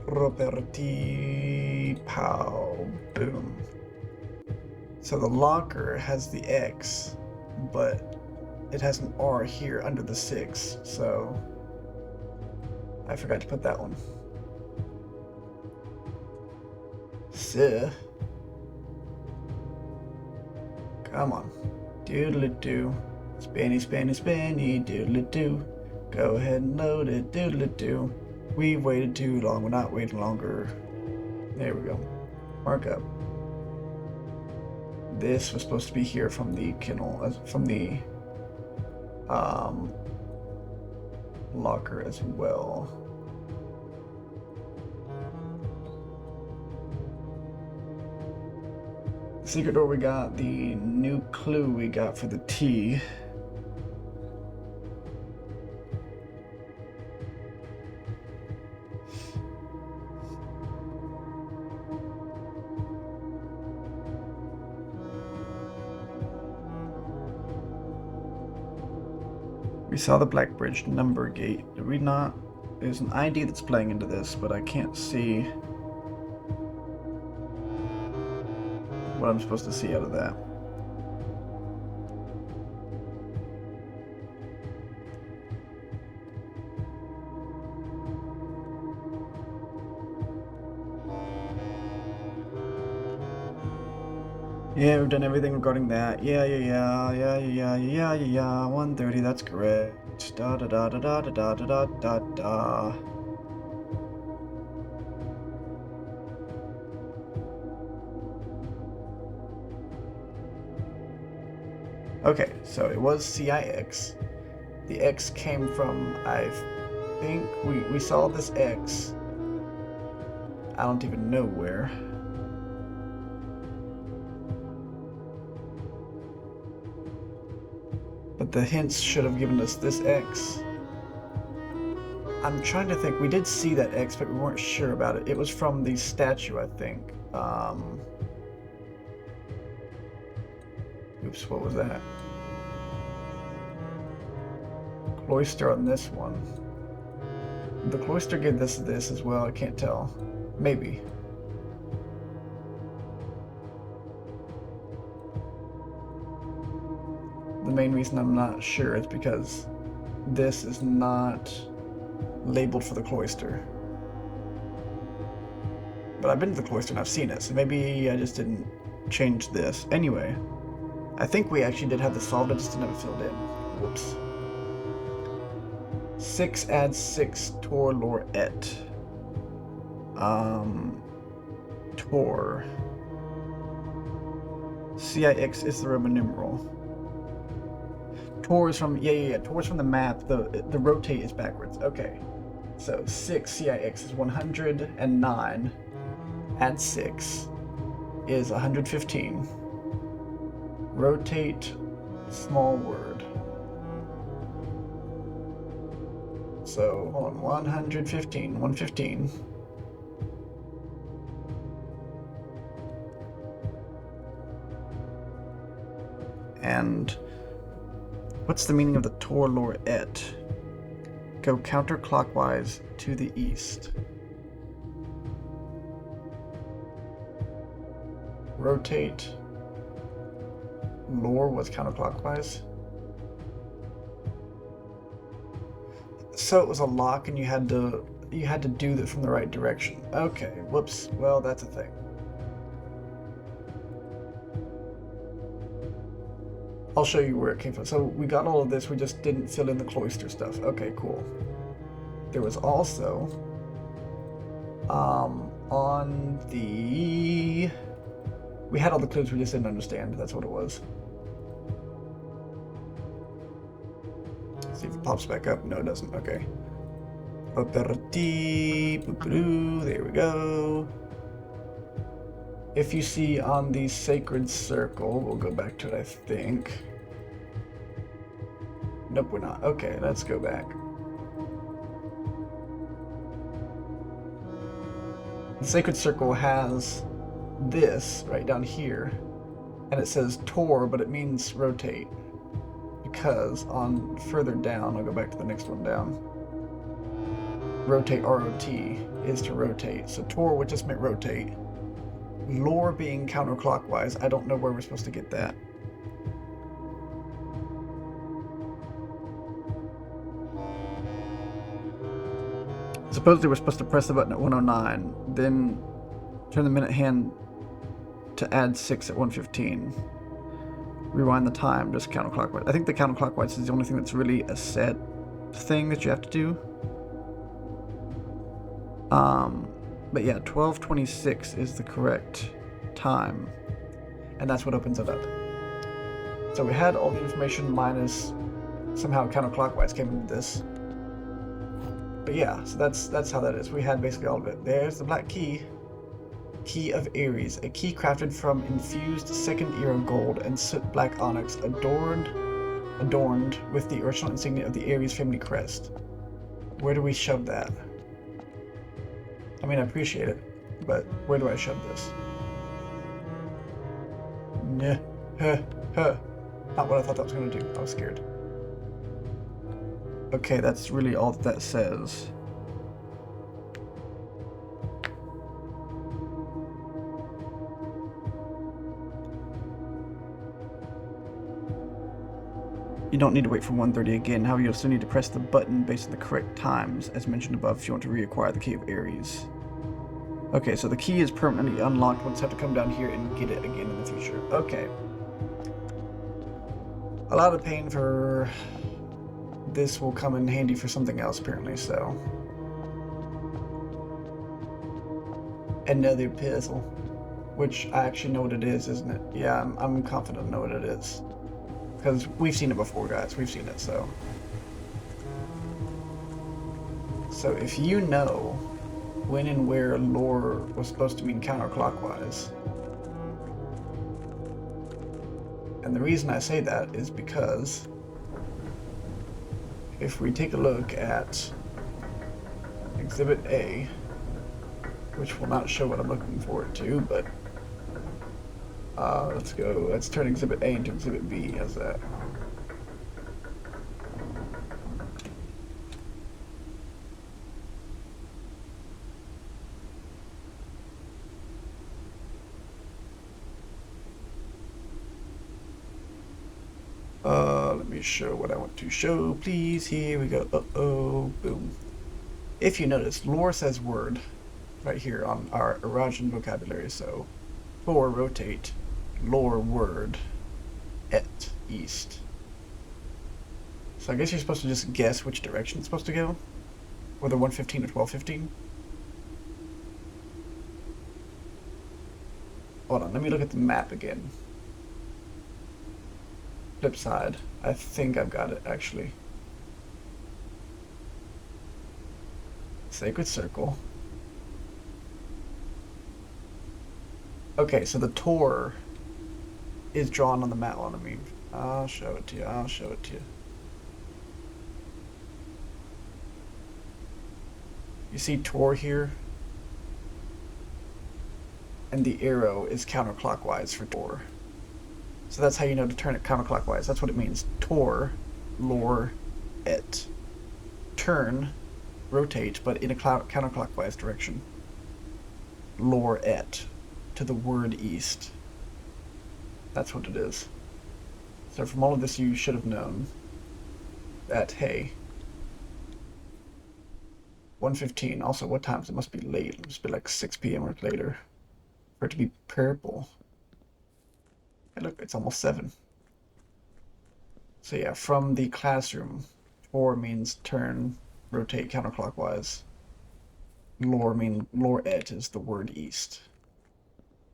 Property. Pow. Boom. So the locker has the X, but it has an R here under the 6. So I forgot to put that one. So, come on. Doodle-doo. Spanny, doodle-doo. Go ahead and load it, doodle-doo. We've waited too long, we're not waiting longer. There we go. Mark up. This was supposed to be here from the kennel, from the locker as well. The secret door we got, the new clue we got for the T. We saw the Black Bridge number gate. Did we not? There's an ID that's playing into this, but I can't see what I'm supposed to see out of that. Yeah, we've done everything regarding that. Yeah. 130, that's correct. Da. Okay, so it was CIX. The X came from, I think, we saw this X. I don't even know where. But the hints should have given us this X. I'm trying to think. We did see that X, but we weren't sure about it. It was from the statue, I think. Oops, what was that? Cloister on this one. The cloister gave this as well. I can't tell. Maybe. The main reason I'm not sure is because this is not labeled for the cloister. But I've been to the cloister and I've seen it, so maybe I just didn't change this. Anyway, I think we actually did have this solved, I just never filled in. Whoops. 6 adds 6 Tor Lor Et. Tor. CIX is the Roman numeral. Tor is from, yeah. Tor is from the map. The rotate is backwards. Okay. So 6 CIX is 109. Add 6 is 115. Rotate small word. So hold on, 115. And what's the meaning of the Tor lore et? Go counterclockwise to the east. Rotate. Lore was counterclockwise. So it was a lock and you had to do that from the right direction. Okay, whoops. Well, that's a thing. I'll show you where it came from. So we got all of this, we just didn't fill in the cloister stuff. Okay, cool. There was also on the, we had all the clues, we just didn't understand. That's what it was. See if it pops back up. No, it doesn't. Okay. There we go. If you see on the sacred circle, we'll go back to it, I think. Nope, we're not. Okay, let's go back. The sacred circle has this right down here, and it says Tor, but it means rotate. Because on further down, I'll go back to the next one down. Rotate, R-O-T, is to rotate. So Tor would just meant rotate. Lore being counterclockwise, I don't know where we're supposed to get that. Supposedly we're supposed to press the button at 109, then turn the minute hand to add 6 at 115. Rewind the time, just counterclockwise. I think the counterclockwise is the only thing that's really a set thing that you have to do. But yeah, 12:26 is the correct time, and that's what opens it up. So we had all the information minus somehow counterclockwise came into this. But yeah, so that's how that is. We had basically all of it. There's the black key. Key of Aries, a key crafted from infused second era gold and soot black onyx, adorned with the original insignia of the Aries family crest. Where do we shove that? I mean, I appreciate it, but where do I shove this? Nah, not what I thought that was going to do. I was scared. Okay, that's really all that says. You don't need to wait for 1:30 again, however you'll still need to press the button based on the correct times, as mentioned above, if you want to reacquire the Key of Aries. Okay, so the key is permanently unlocked, we'll just have to come down here and get it again in the future. Okay. A lot of pain for this will come in handy for something else, apparently, so. Another puzzle. Which I actually know what it is, isn't it? Yeah, I'm confident I know what it is. Because we've seen it before, guys. We've seen it, so. So if you know when and where lore was supposed to mean counterclockwise, and the reason I say that is because if we take a look at Exhibit A, which will not show what I'm looking for it to, but let's turn Exhibit A into Exhibit B. How's that? Let me show what I want to show, please. Here we go. Uh-oh, boom. If you notice, lore says word right here on our Arajan vocabulary, so for rotate, lore word, et, east. So I guess you're supposed to just guess which direction it's supposed to go, whether 115 or 1215. Hold on, let me look at the map again. Flip side. I think I've got it, actually. Sacred Circle. Okay, so the Tor is drawn on the map. On me. I'll show it to you. I'll show it to you. You see Tor here? And the arrow is counterclockwise for Tor. So that's how you know to turn it counterclockwise. That's what it means. Tor, lore, et. Turn, rotate, but in a counterclockwise direction. Lore et, to the word east. That's what it is. So from all of this, you should have known that, hey, 1:15. Also, what times? It must be late. It must be like 6 p.m. or later for it to be purple. Hey, look, it's almost 7. So yeah, from the classroom, Tor means turn, rotate counterclockwise. Lore et is the word east.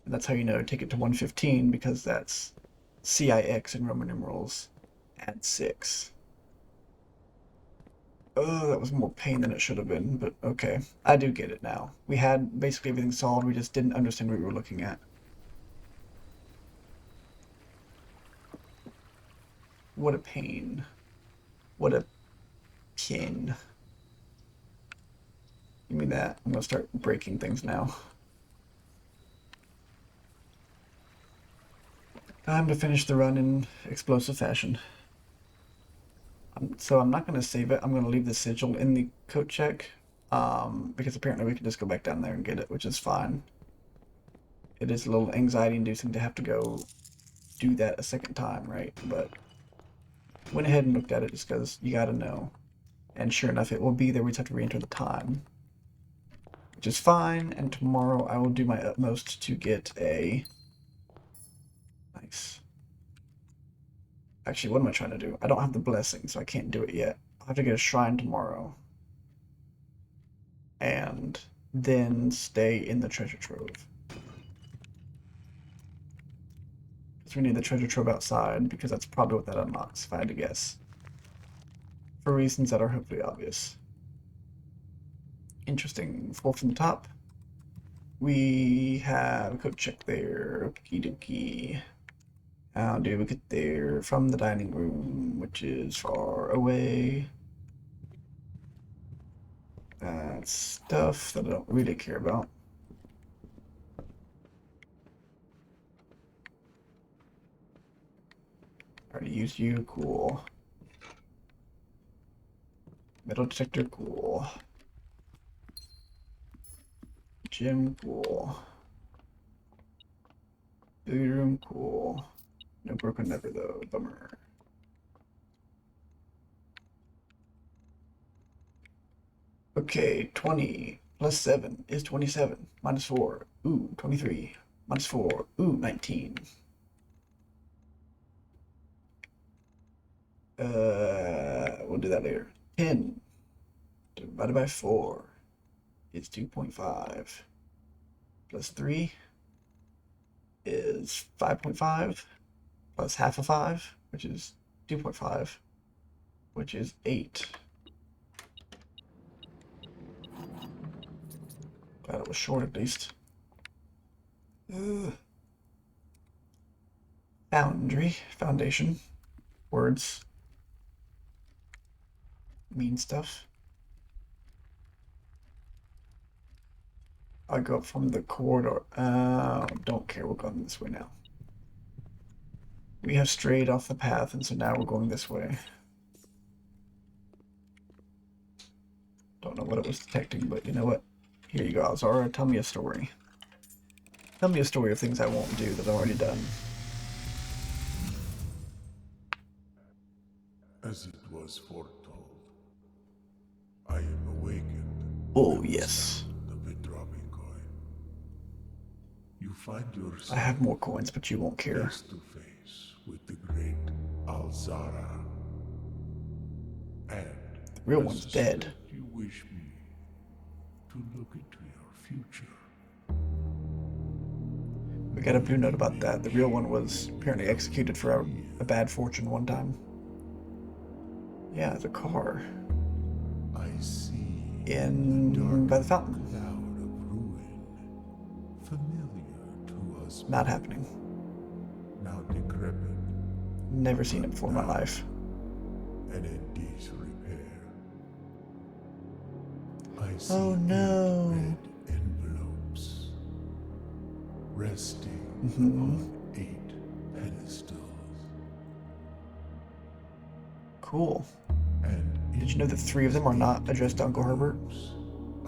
And that's how you know to take it to 1:15 because that's CIX in Roman numerals at 6. Oh, that was more pain than it should have been, but okay. I do get it now. We had basically everything solved, we just didn't understand what we were looking at. What a pain. What a pin. Give me that. I'm gonna start breaking things now. Time to finish the run in explosive fashion. So I'm not going to save it. I'm going to leave the sigil in the code check because apparently we can just go back down there and get it, which is fine. It is a little anxiety inducing to have to go do that a second time, right? But went ahead and looked at it just because you got to know. And sure enough, it will be there. We just have to re-enter the time, which is fine. And tomorrow I will do my utmost to get a... Nice. Actually, what am I trying to do? I don't have the blessing, so I can't do it yet. I'll have to get a shrine tomorrow. And then stay in the treasure trove. Because we need the treasure trove outside, because that's probably what that unlocks, if I had to guess. For reasons that are hopefully obvious. Interesting. 4 from the top. We have a code check there. Okie dokie. How do we get there from the dining room, which is far away? That's stuff that I don't really care about. Already used you, cool. Metal detector, cool. Gym, cool. Food room, cool. No broken never though, bummer. Okay, 20 plus 7 is 27. Minus 4, ooh, 23. Minus 4, ooh, 19. We'll do that later. 10 divided by 4 is 2.5. Plus 3 is 5.5. Plus half of 5, which is 2.5, which is 8. Glad it was short at least. Foundation, words, mean stuff. I go up from the corridor. Don't care, we're going this way now. We have strayed off the path, and so now we're going this way. Don't know what it was detecting, but you know what? Here you go, Alzara, tell me a story. Tell me a story of things I won't do that I've already done. As it was foretold, I am awakened. Oh, by the yes. sound of a dropping coin. You find yourself I have more coins, but you won't care. face to face with the great Alzara. And The real I one's dead. suspect you wish me to look into your future. We got a blue note about that. The real one was apparently executed for a bad fortune one time. Yeah, the car. I see By the fountain. cloud of ruin, familiar to us, Not happening. now decrepit, Never seen it before in my life. and in disrepair. I see Oh no. 8 red envelopes, resting on 8 pedestals. Cool. And Did you know that 3 of them are not addressed to Uncle Herbert?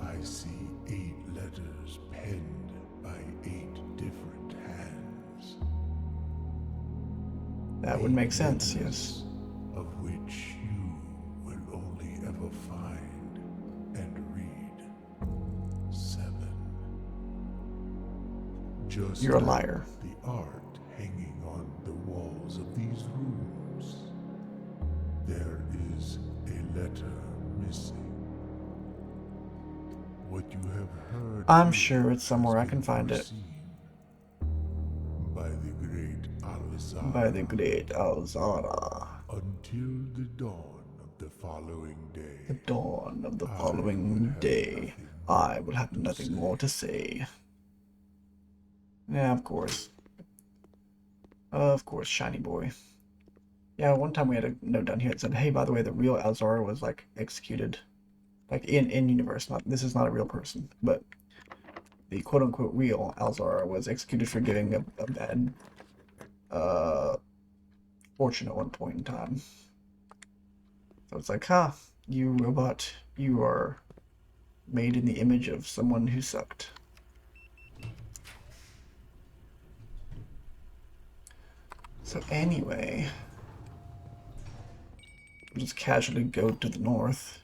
I see 8 letters penned by 8 different hands. That would make sense, yes. Of which you will only ever find and read 7. Just You're a like liar. the art hanging on the walls of these rooms, there is a letter missing. What you have heard I'm here sure it's somewhere I has can been find it. foreseen by the great Alzara. By the great Alzara. Until the dawn of the following day. The dawn of the I following will have day, nothing I will have to nothing say. more to say. Yeah, of course. Of course, shiny boy. Yeah, one time we had a note down here that said, hey, by the way, the real Alzara was, like, executed. Like, in universe. This is not a real person, but the quote-unquote real Alzara was executed for giving a bad fortune at one point in time. So it's like, you robot, you are made in the image of someone who sucked. So anyway, we'll just casually go to the north.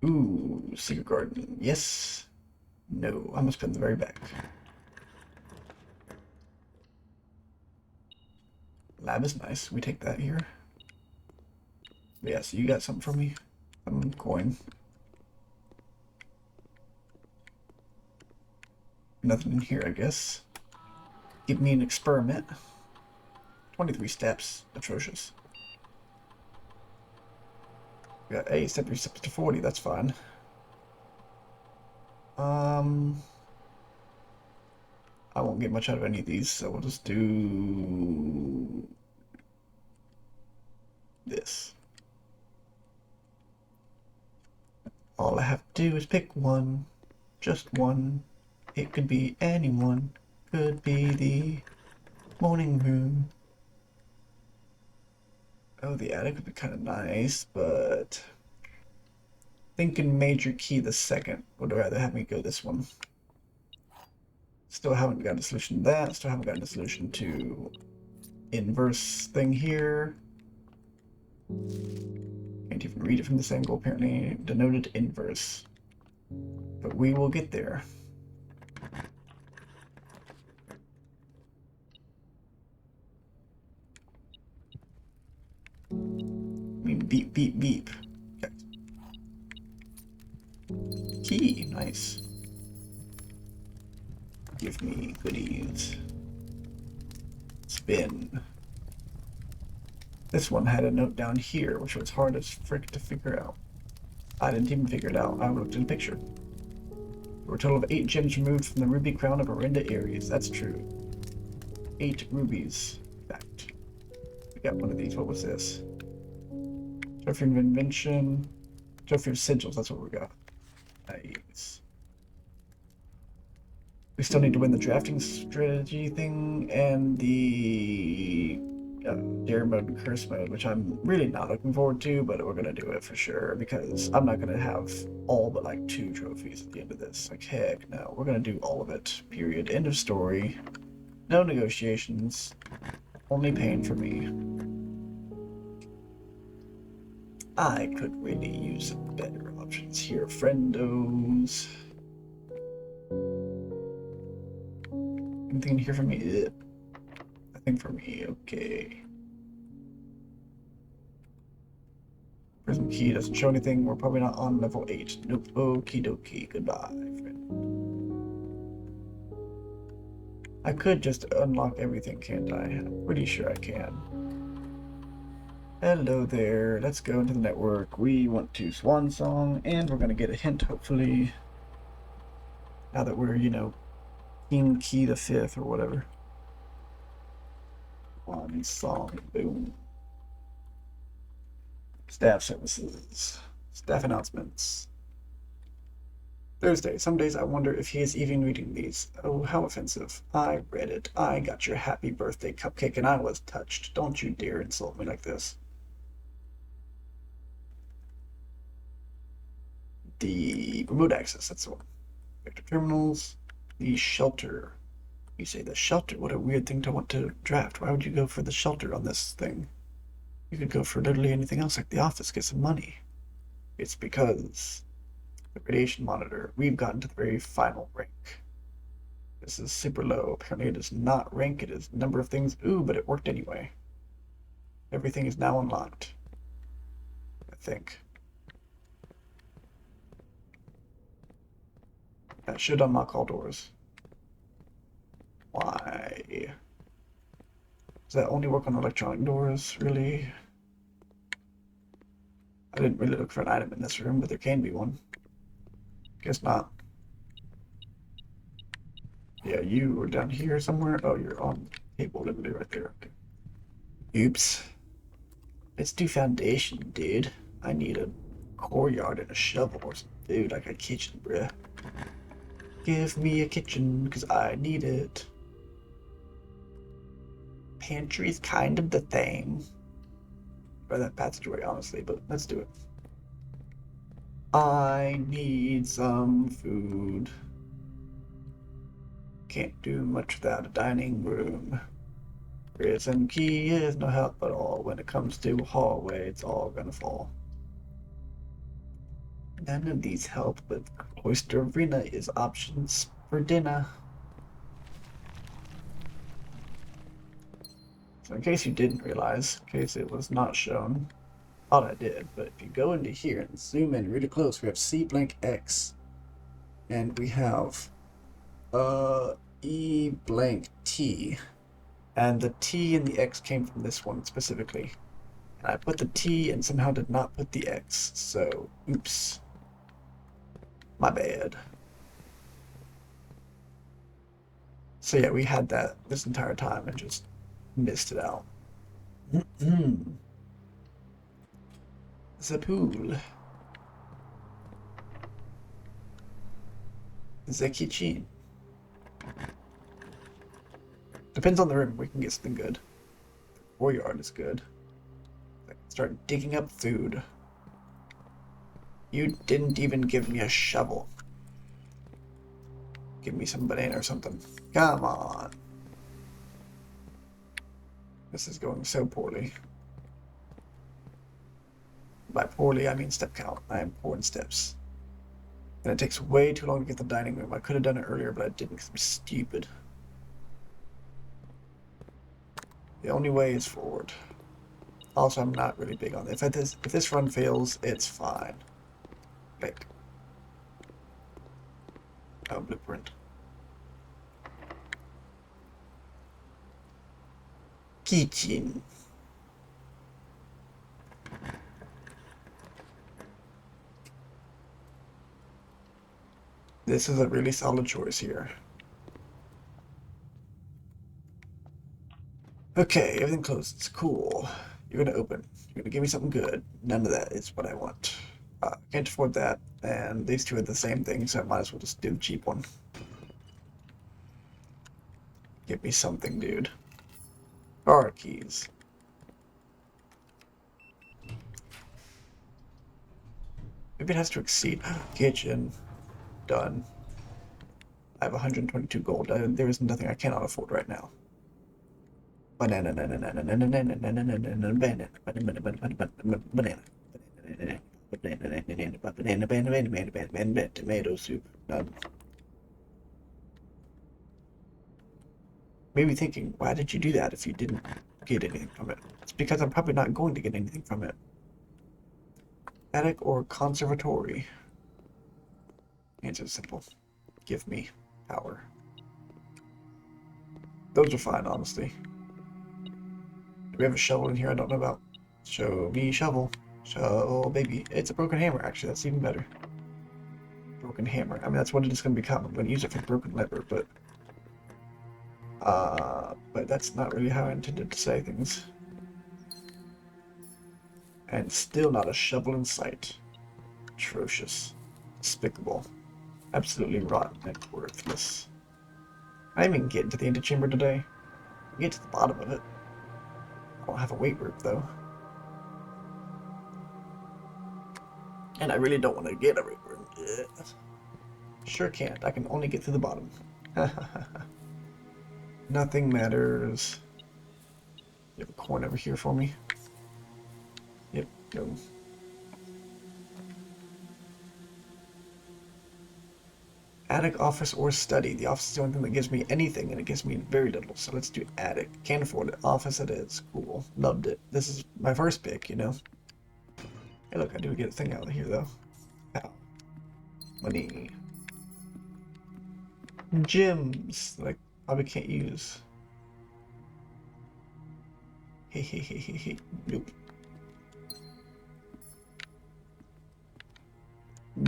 Ooh, secret garden. Yes. No, I must put in the very back. Lab is nice. We take that here. But yeah, so you got something for me? Some coin. Nothing in here, I guess. Give me an experiment. 23 steps. Atrocious. We got 8 steps to 40. That's fine. I won't get much out of any of these, so we'll just do this. All I have to do is pick one. Just one. It could be anyone. Could be the morning room. Oh, the attic would be kind of nice, but thinking major key the second would rather have me go this one. Still haven't gotten a solution to that. Still haven't gotten a solution to inverse thing here. Can't even read it from this angle, apparently. Denoted inverse. But we will get there. I mean, beep, beep, beep. Okay. Key, nice. Give me goodies. Spin. This one had a note down here, which was hard as frick to figure out. I didn't even figure it out. I looked at the picture. There were a total of 8 gems removed from the ruby crown of Arinda Aries. That's true. 8 rubies. Fact. We got one of these. What was this? Trophy of Invention. Trophy of Sigils. That's what we got. Nice. We still need to win the drafting strategy thing and the Dare mode and Curse mode, which I'm really not looking forward to, but we're going to do it for sure because I'm not going to have all but like 2 trophies at the end of this. Like, heck no. We're going to do all of it. Period. End of story. No negotiations. Only pain for me. I could really use some better options here, friendos. Anything here for me? Nothing for me. Okay. Prism key doesn't show anything. We're probably not on level 8. Nope. Okie dokie. Goodbye, friend. I could just unlock everything, can't I? I'm pretty sure I can. Hello there. Let's go into the network. We want to Swan Song, and we're going to get a hint, hopefully. Now that we're, King Key the 5th or whatever. Swan Song. Boom. Staff services. Staff announcements. Thursday. Some days I wonder if he is even reading these. Oh, how offensive. I read it. I got your happy birthday cupcake and I was touched. Don't you dare insult me like this. The remote access, that's the one. Vector terminals. The shelter. You say the shelter. What a weird thing to want to draft. Why would you go for the shelter on this thing? You could go for literally anything else like the office, get some money. It's because the radiation monitor, we've gotten to the very final rank. This is super low. Apparently it is not rank, it is number of things. Ooh, but it worked anyway. Everything is now unlocked. I think. That should unlock all doors. Why? Does that only work on electronic doors, really? I didn't really look for an item in this room, but there can be one. Guess not. Yeah, you are down here somewhere. Oh, you're on the table literally right there. Okay. Oops. Let's do foundation, dude. I need a courtyard and a shovel or something. Dude, like a kitchen, bruh. Give me a kitchen, because I need it. Pantry's kind of the thing. Or that passageway, honestly, but let's do it. I need some food. Can't do much without a dining room. Prison key is no help at all. When it comes to a hallway, it's all gonna fall. None of these help, but Oyster Arena is options for dinner. So in case you didn't realize, in case it was not shown, thought I did, but if you go into here and zoom in really close, we have C blank X, and we have E blank T, and the T and the X came from this one specifically. And I put the T and somehow did not put the X, so oops. My bad. So yeah, we had that this entire time and just missed it out. The pool. The kitchen. Depends on the room, we can get something good. The courtyard is good. I can start digging up food. You didn't even give me a shovel. Give me some banana or something. Come on. This is going so poorly. By poorly, I mean step count. I am poor in steps. And it takes way too long to get the dining room. I could have done it earlier, but I didn't because I'm stupid. The only way is forward. Also, I'm not really big on it. If this run fails, it's fine. Like, oh, blueprint. Kitchen. This is a really solid choice here. Okay, everything closes. Cool. You're gonna open. You're gonna give me something good. None of that is what I want. Can't afford that, and these two are the same thing, so I might as well just do the cheap one. Give me something, dude. Car keys. Maybe it has to exceed. Kitchen. Done. I have 122 gold. There is nothing I cannot afford right now. Banana. Tomato soup. None. Maybe thinking, why did you do that if you didn't get anything from it? It's because I'm probably not going to get anything from it. Attic or conservatory? Answer's simple. Give me power. Those are fine, honestly. Do we have a shovel in here I don't know about? Show me shovel. Shovel, baby. It's a broken hammer, actually. That's even better. Broken hammer. I mean, that's what it is going to become. I'm going to use it for broken lever, but that's not really how I intended to say things. And still not a shovel in sight. Atrocious. Despicable. Absolutely rotten and worthless. I didn't even get into the antechamber today. I get to the bottom of it. I don't have a weight rope, though. And I really don't want to get a weight rope. Sure can't. I can only get to the bottom. Nothing matters. You have a coin over here for me? Yep, go. Attic, office, or study. The office is the only thing that gives me anything, and it gives me very little. So let's do attic. Can't afford it. Office it is. Cool. Loved it. This is my first pick, you know? Hey, look, I do get a thing out of here, though. Ow. Money. Gems that I probably can't use. Hey, hey, hey, hey, hey. Nope.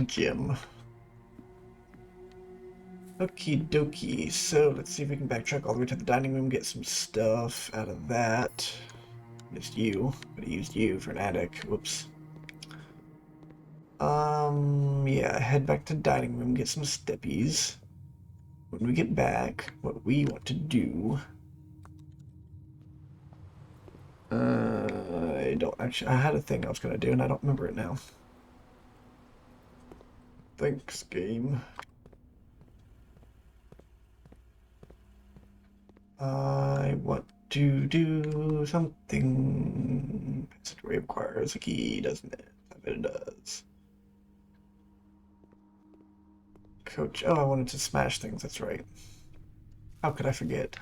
Gem. Okie dokie. So let's see if we can backtrack all the way to the dining room, get some stuff out of that. Missed you. Could have used you for an attic. Whoops. Yeah, head back to dining room, get some steppies. When we get back, what we want to do. I don't actually. I had a thing I was gonna do, and I don't remember it now. Thanks, game. I want to do something. Passageway requires a key, doesn't it? I bet it does. Coach. Oh, I wanted to smash things. That's right. How could I forget?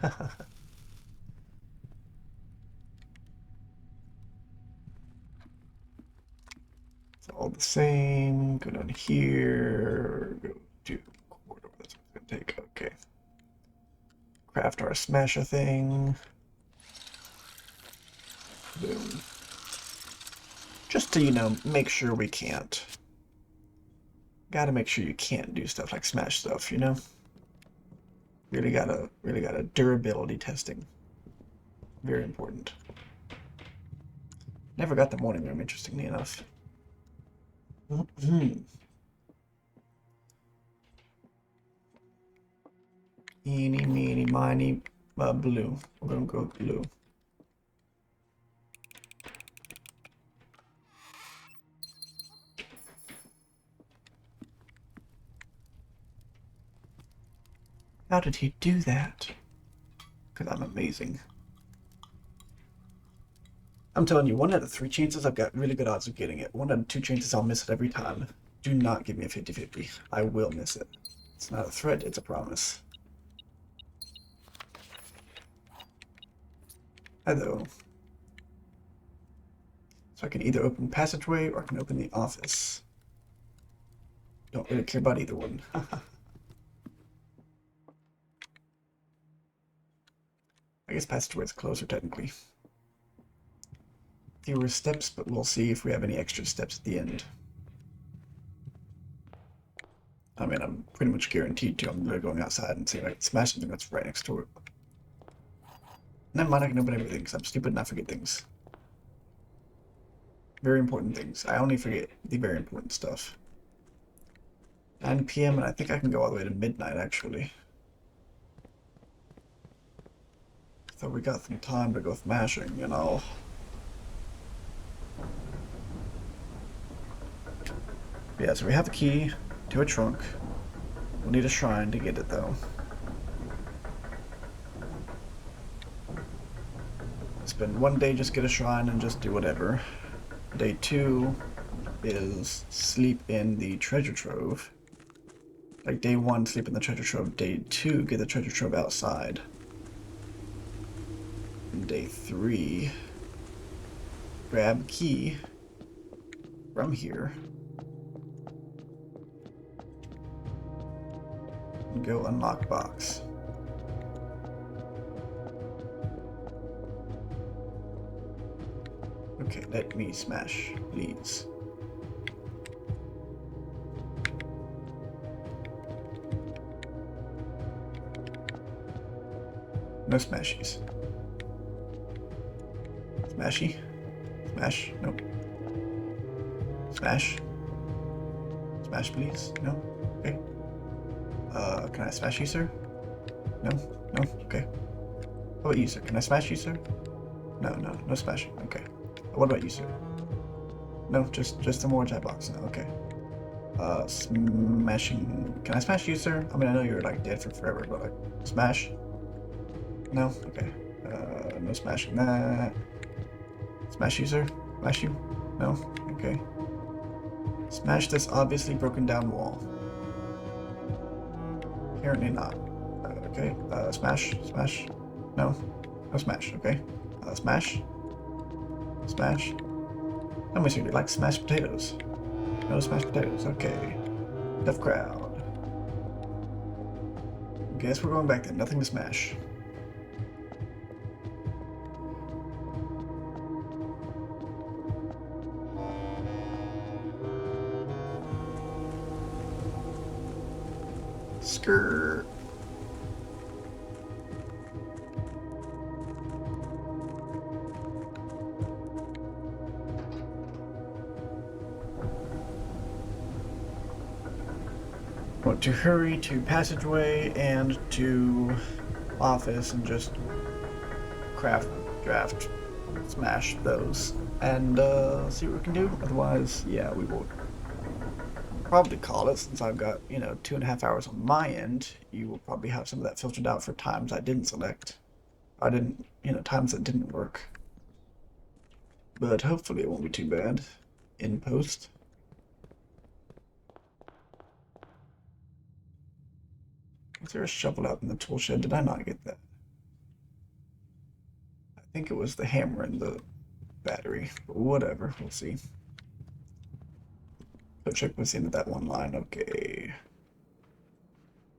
It's all the same. Go down here. Go to corridor. That's what it's gonna take. Okay. Craft our smasher thing. Boom. Just to, you know, make sure we can't. Gotta make sure you can't do stuff like smash stuff, you know? Really gotta durability testing. Very important. Never got the morning room, interestingly enough. Eeny, meeny, miny, blue. We're gonna go blue. How did he do that? Because I'm amazing. I'm telling you, 1 out of 3 chances I've got really good odds of getting it. 1 out of 2 chances I'll miss it every time. Do not give me a 50-50. I will miss it. It's not a threat, it's a promise. Hello. So I can either open passageway or I can open the office. Don't really care about either one. I guess passageway is closer technically. Fewer steps, but we'll see if we have any extra steps at the end. I mean, I'm pretty much guaranteed to. I'm really going outside and see if I can smash something that's right next to it. Never mind, I can open everything because I'm stupid and I forget things. Very important things. I only forget the very important stuff. 9 p.m. and I think I can go all the way to midnight, actually. So we got some time to go smashing, you know. Yeah, so we have the key to a trunk. We'll need a shrine to get it, though. Spend 1 day, just get a shrine and just do whatever. Day 2 is sleep in the treasure trove. Like day 1, sleep in the treasure trove. Day 2, get the treasure trove outside. And day 3, grab key, from here. And go unlock box. Okay, let me smash, please. No smashies. Smashy? Smash? Nope. Smash? Smash, please? No? Okay. Can I smash you, sir? No? No? Okay. How about you, sir? Can I smash you, sir? No, no, no smashing. Okay. What about you, sir? No, just the more chat box. No, okay. Smashing. Can I smash you, sir? I mean, I know you're like dead for forever, but like, smash? No? Okay. No smashing that. Smash you, sir? Smash you? No? Okay. Smash this obviously broken down wall. Apparently not. Okay. Smash? Smash? No? No smash. Okay. Smash? Smash? Tell me, sir, do you like smashed potatoes? No smashed potatoes. Okay. Deaf crowd. Guess we're going back then. Nothing to smash. Skrrr. Want to hurry to passageway and to office and just craft, draft, smash those and see what we can do. Otherwise, yeah, we will probably call it since I've got, 2.5 hours on my end. You will probably have some of that filtered out for times I didn't select. I didn't, times that didn't work. But hopefully it won't be too bad in post. Was there a shovel out in the tool shed? Did I not get that? I think it was the hammer and the battery. But whatever, we'll see. Go check what's into that one line. Okay.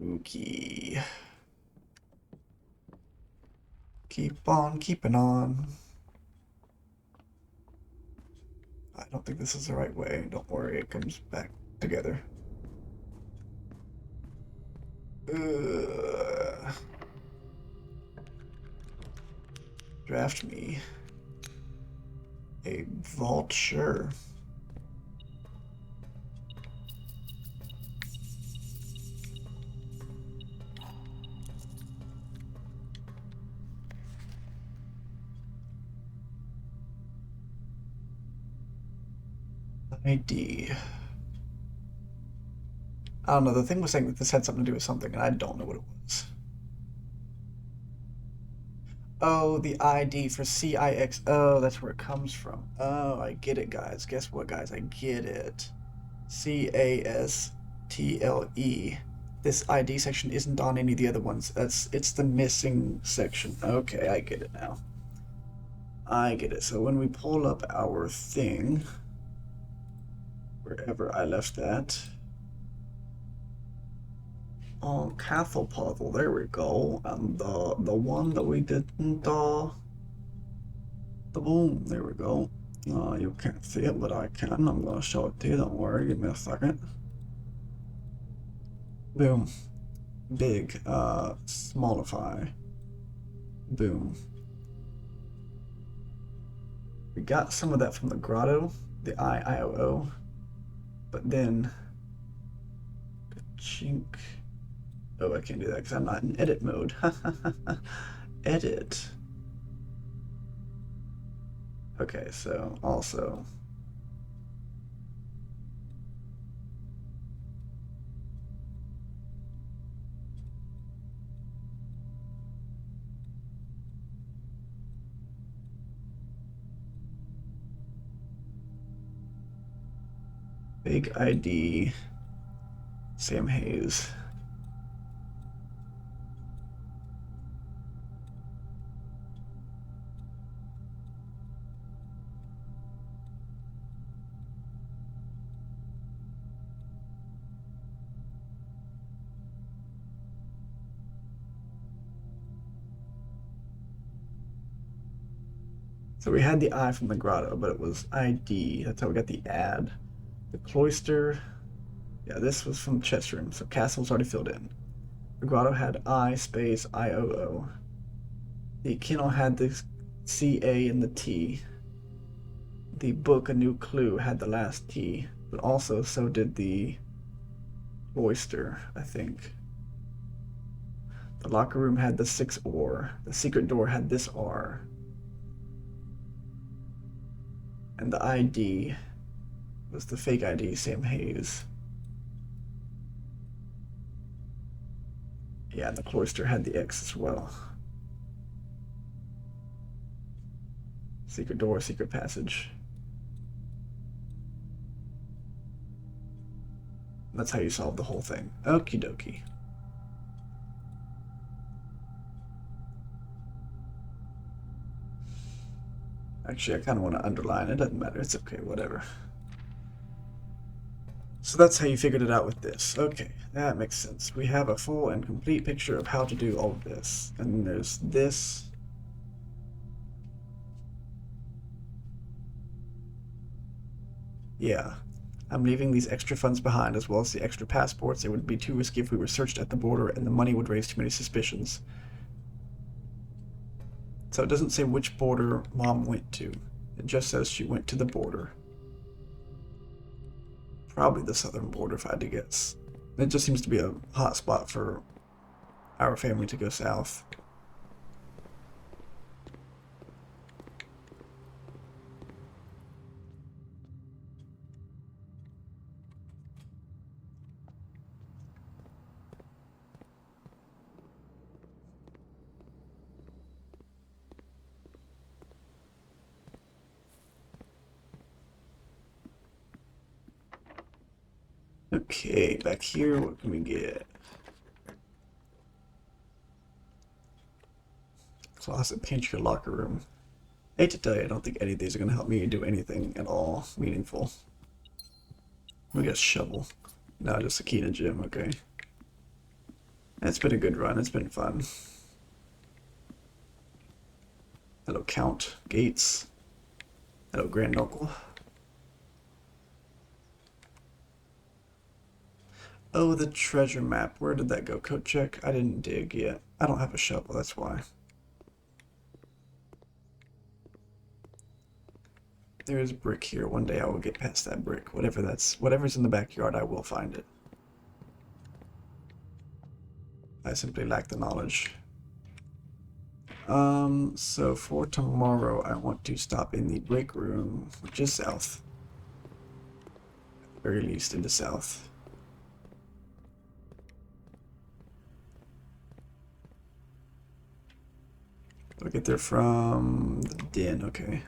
Okay. Keep on keeping on. I don't think this is the right way. Don't worry, it comes back together. Draft me a vault, sure. ID. I don't know, the thing was saying that this had something to do with something, and I don't know what it was. Oh, the ID for CIX. Oh, that's where it comes from. Oh, I get it, guys. Guess what, guys? I get it. CASTLE. This ID section isn't on any of the other ones. It's the missing section. Okay, I get it now. I get it. So when we pull up our thing, wherever I left that, on Cathal puzzle, there we go. And the one that we didn't the boom, there we go. You can't see it, but I can. I'm gonna show it to you, don't worry, give me a second. Boom. Big, smallify. Boom. We got some of that from the grotto, the IOO, but then chink. Oh, I can't do that because I'm not in edit mode. Edit. Okay, so also big ID, Sam Hayes. So we had the eye from the grotto, but it was ID. That's how we got the ad. The cloister. Yeah, this was from the chest room, so castle's already filled in. The grotto had I space IOO. The kennel had the CA and the T. The book, A New Clue, had the last T, but also so did the cloister, I think. The locker room had the 6 OR. The secret door had this R. And the ID was the fake ID, Sam Hayes. Yeah, and the cloister had the X as well. Secret door, secret passage. That's how you solve the whole thing. Okie dokie. Actually, I kind of want to underline. It doesn't matter. It's okay, whatever. So that's how you figured it out with this. Okay, that makes sense. We have a full and complete picture of how to do all of this. And then there's this. Yeah. I'm leaving these extra funds behind, as well as the extra passports. It would be too risky if we were searched at the border, and the money would raise too many suspicions. So it doesn't say which border Mom went to. It just says she went to the border. Probably the southern border, if I had to guess. It just seems to be a hot spot for our family to go south. Okay, back here, what can we get? Closet, pantry, locker room. Hate to tell you, I don't think any of these are going to help me do anything at all meaningful. We got a shovel. No, just a key to gym, okay. It's been a good run, it's been fun. Hello, Count Gates. Hello, Grand Uncle. Oh, the treasure map. Where did that go? Code check? I didn't dig yet. I don't have a shovel, that's why. There is brick here. One day I will get past that brick. Whatever's in the backyard, I will find it. I simply lack the knowledge. So for tomorrow, I want to stop in the break room, which is south. At the very least, in the south. I'll get there from the den, okay.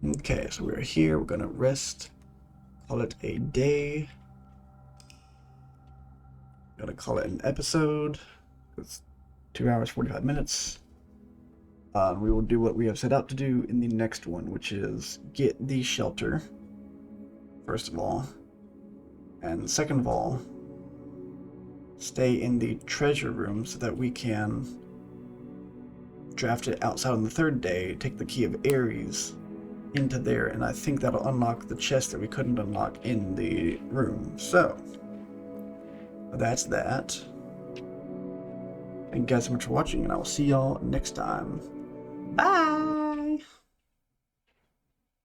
Okay, so we're here, we're gonna rest, call it a day. Gonna call it an episode. It's 2 hours, 45 minutes. We will do what we have set out to do in the next one, which is get the shelter, first of all. And second of all, stay in the treasure room so that we can draft it outside on the third day, take the key of Aries into there, and I think that'll unlock the chest that we couldn't unlock in the room. So, that's that. Thank you guys so much for watching, and I will see y'all next time. Bye!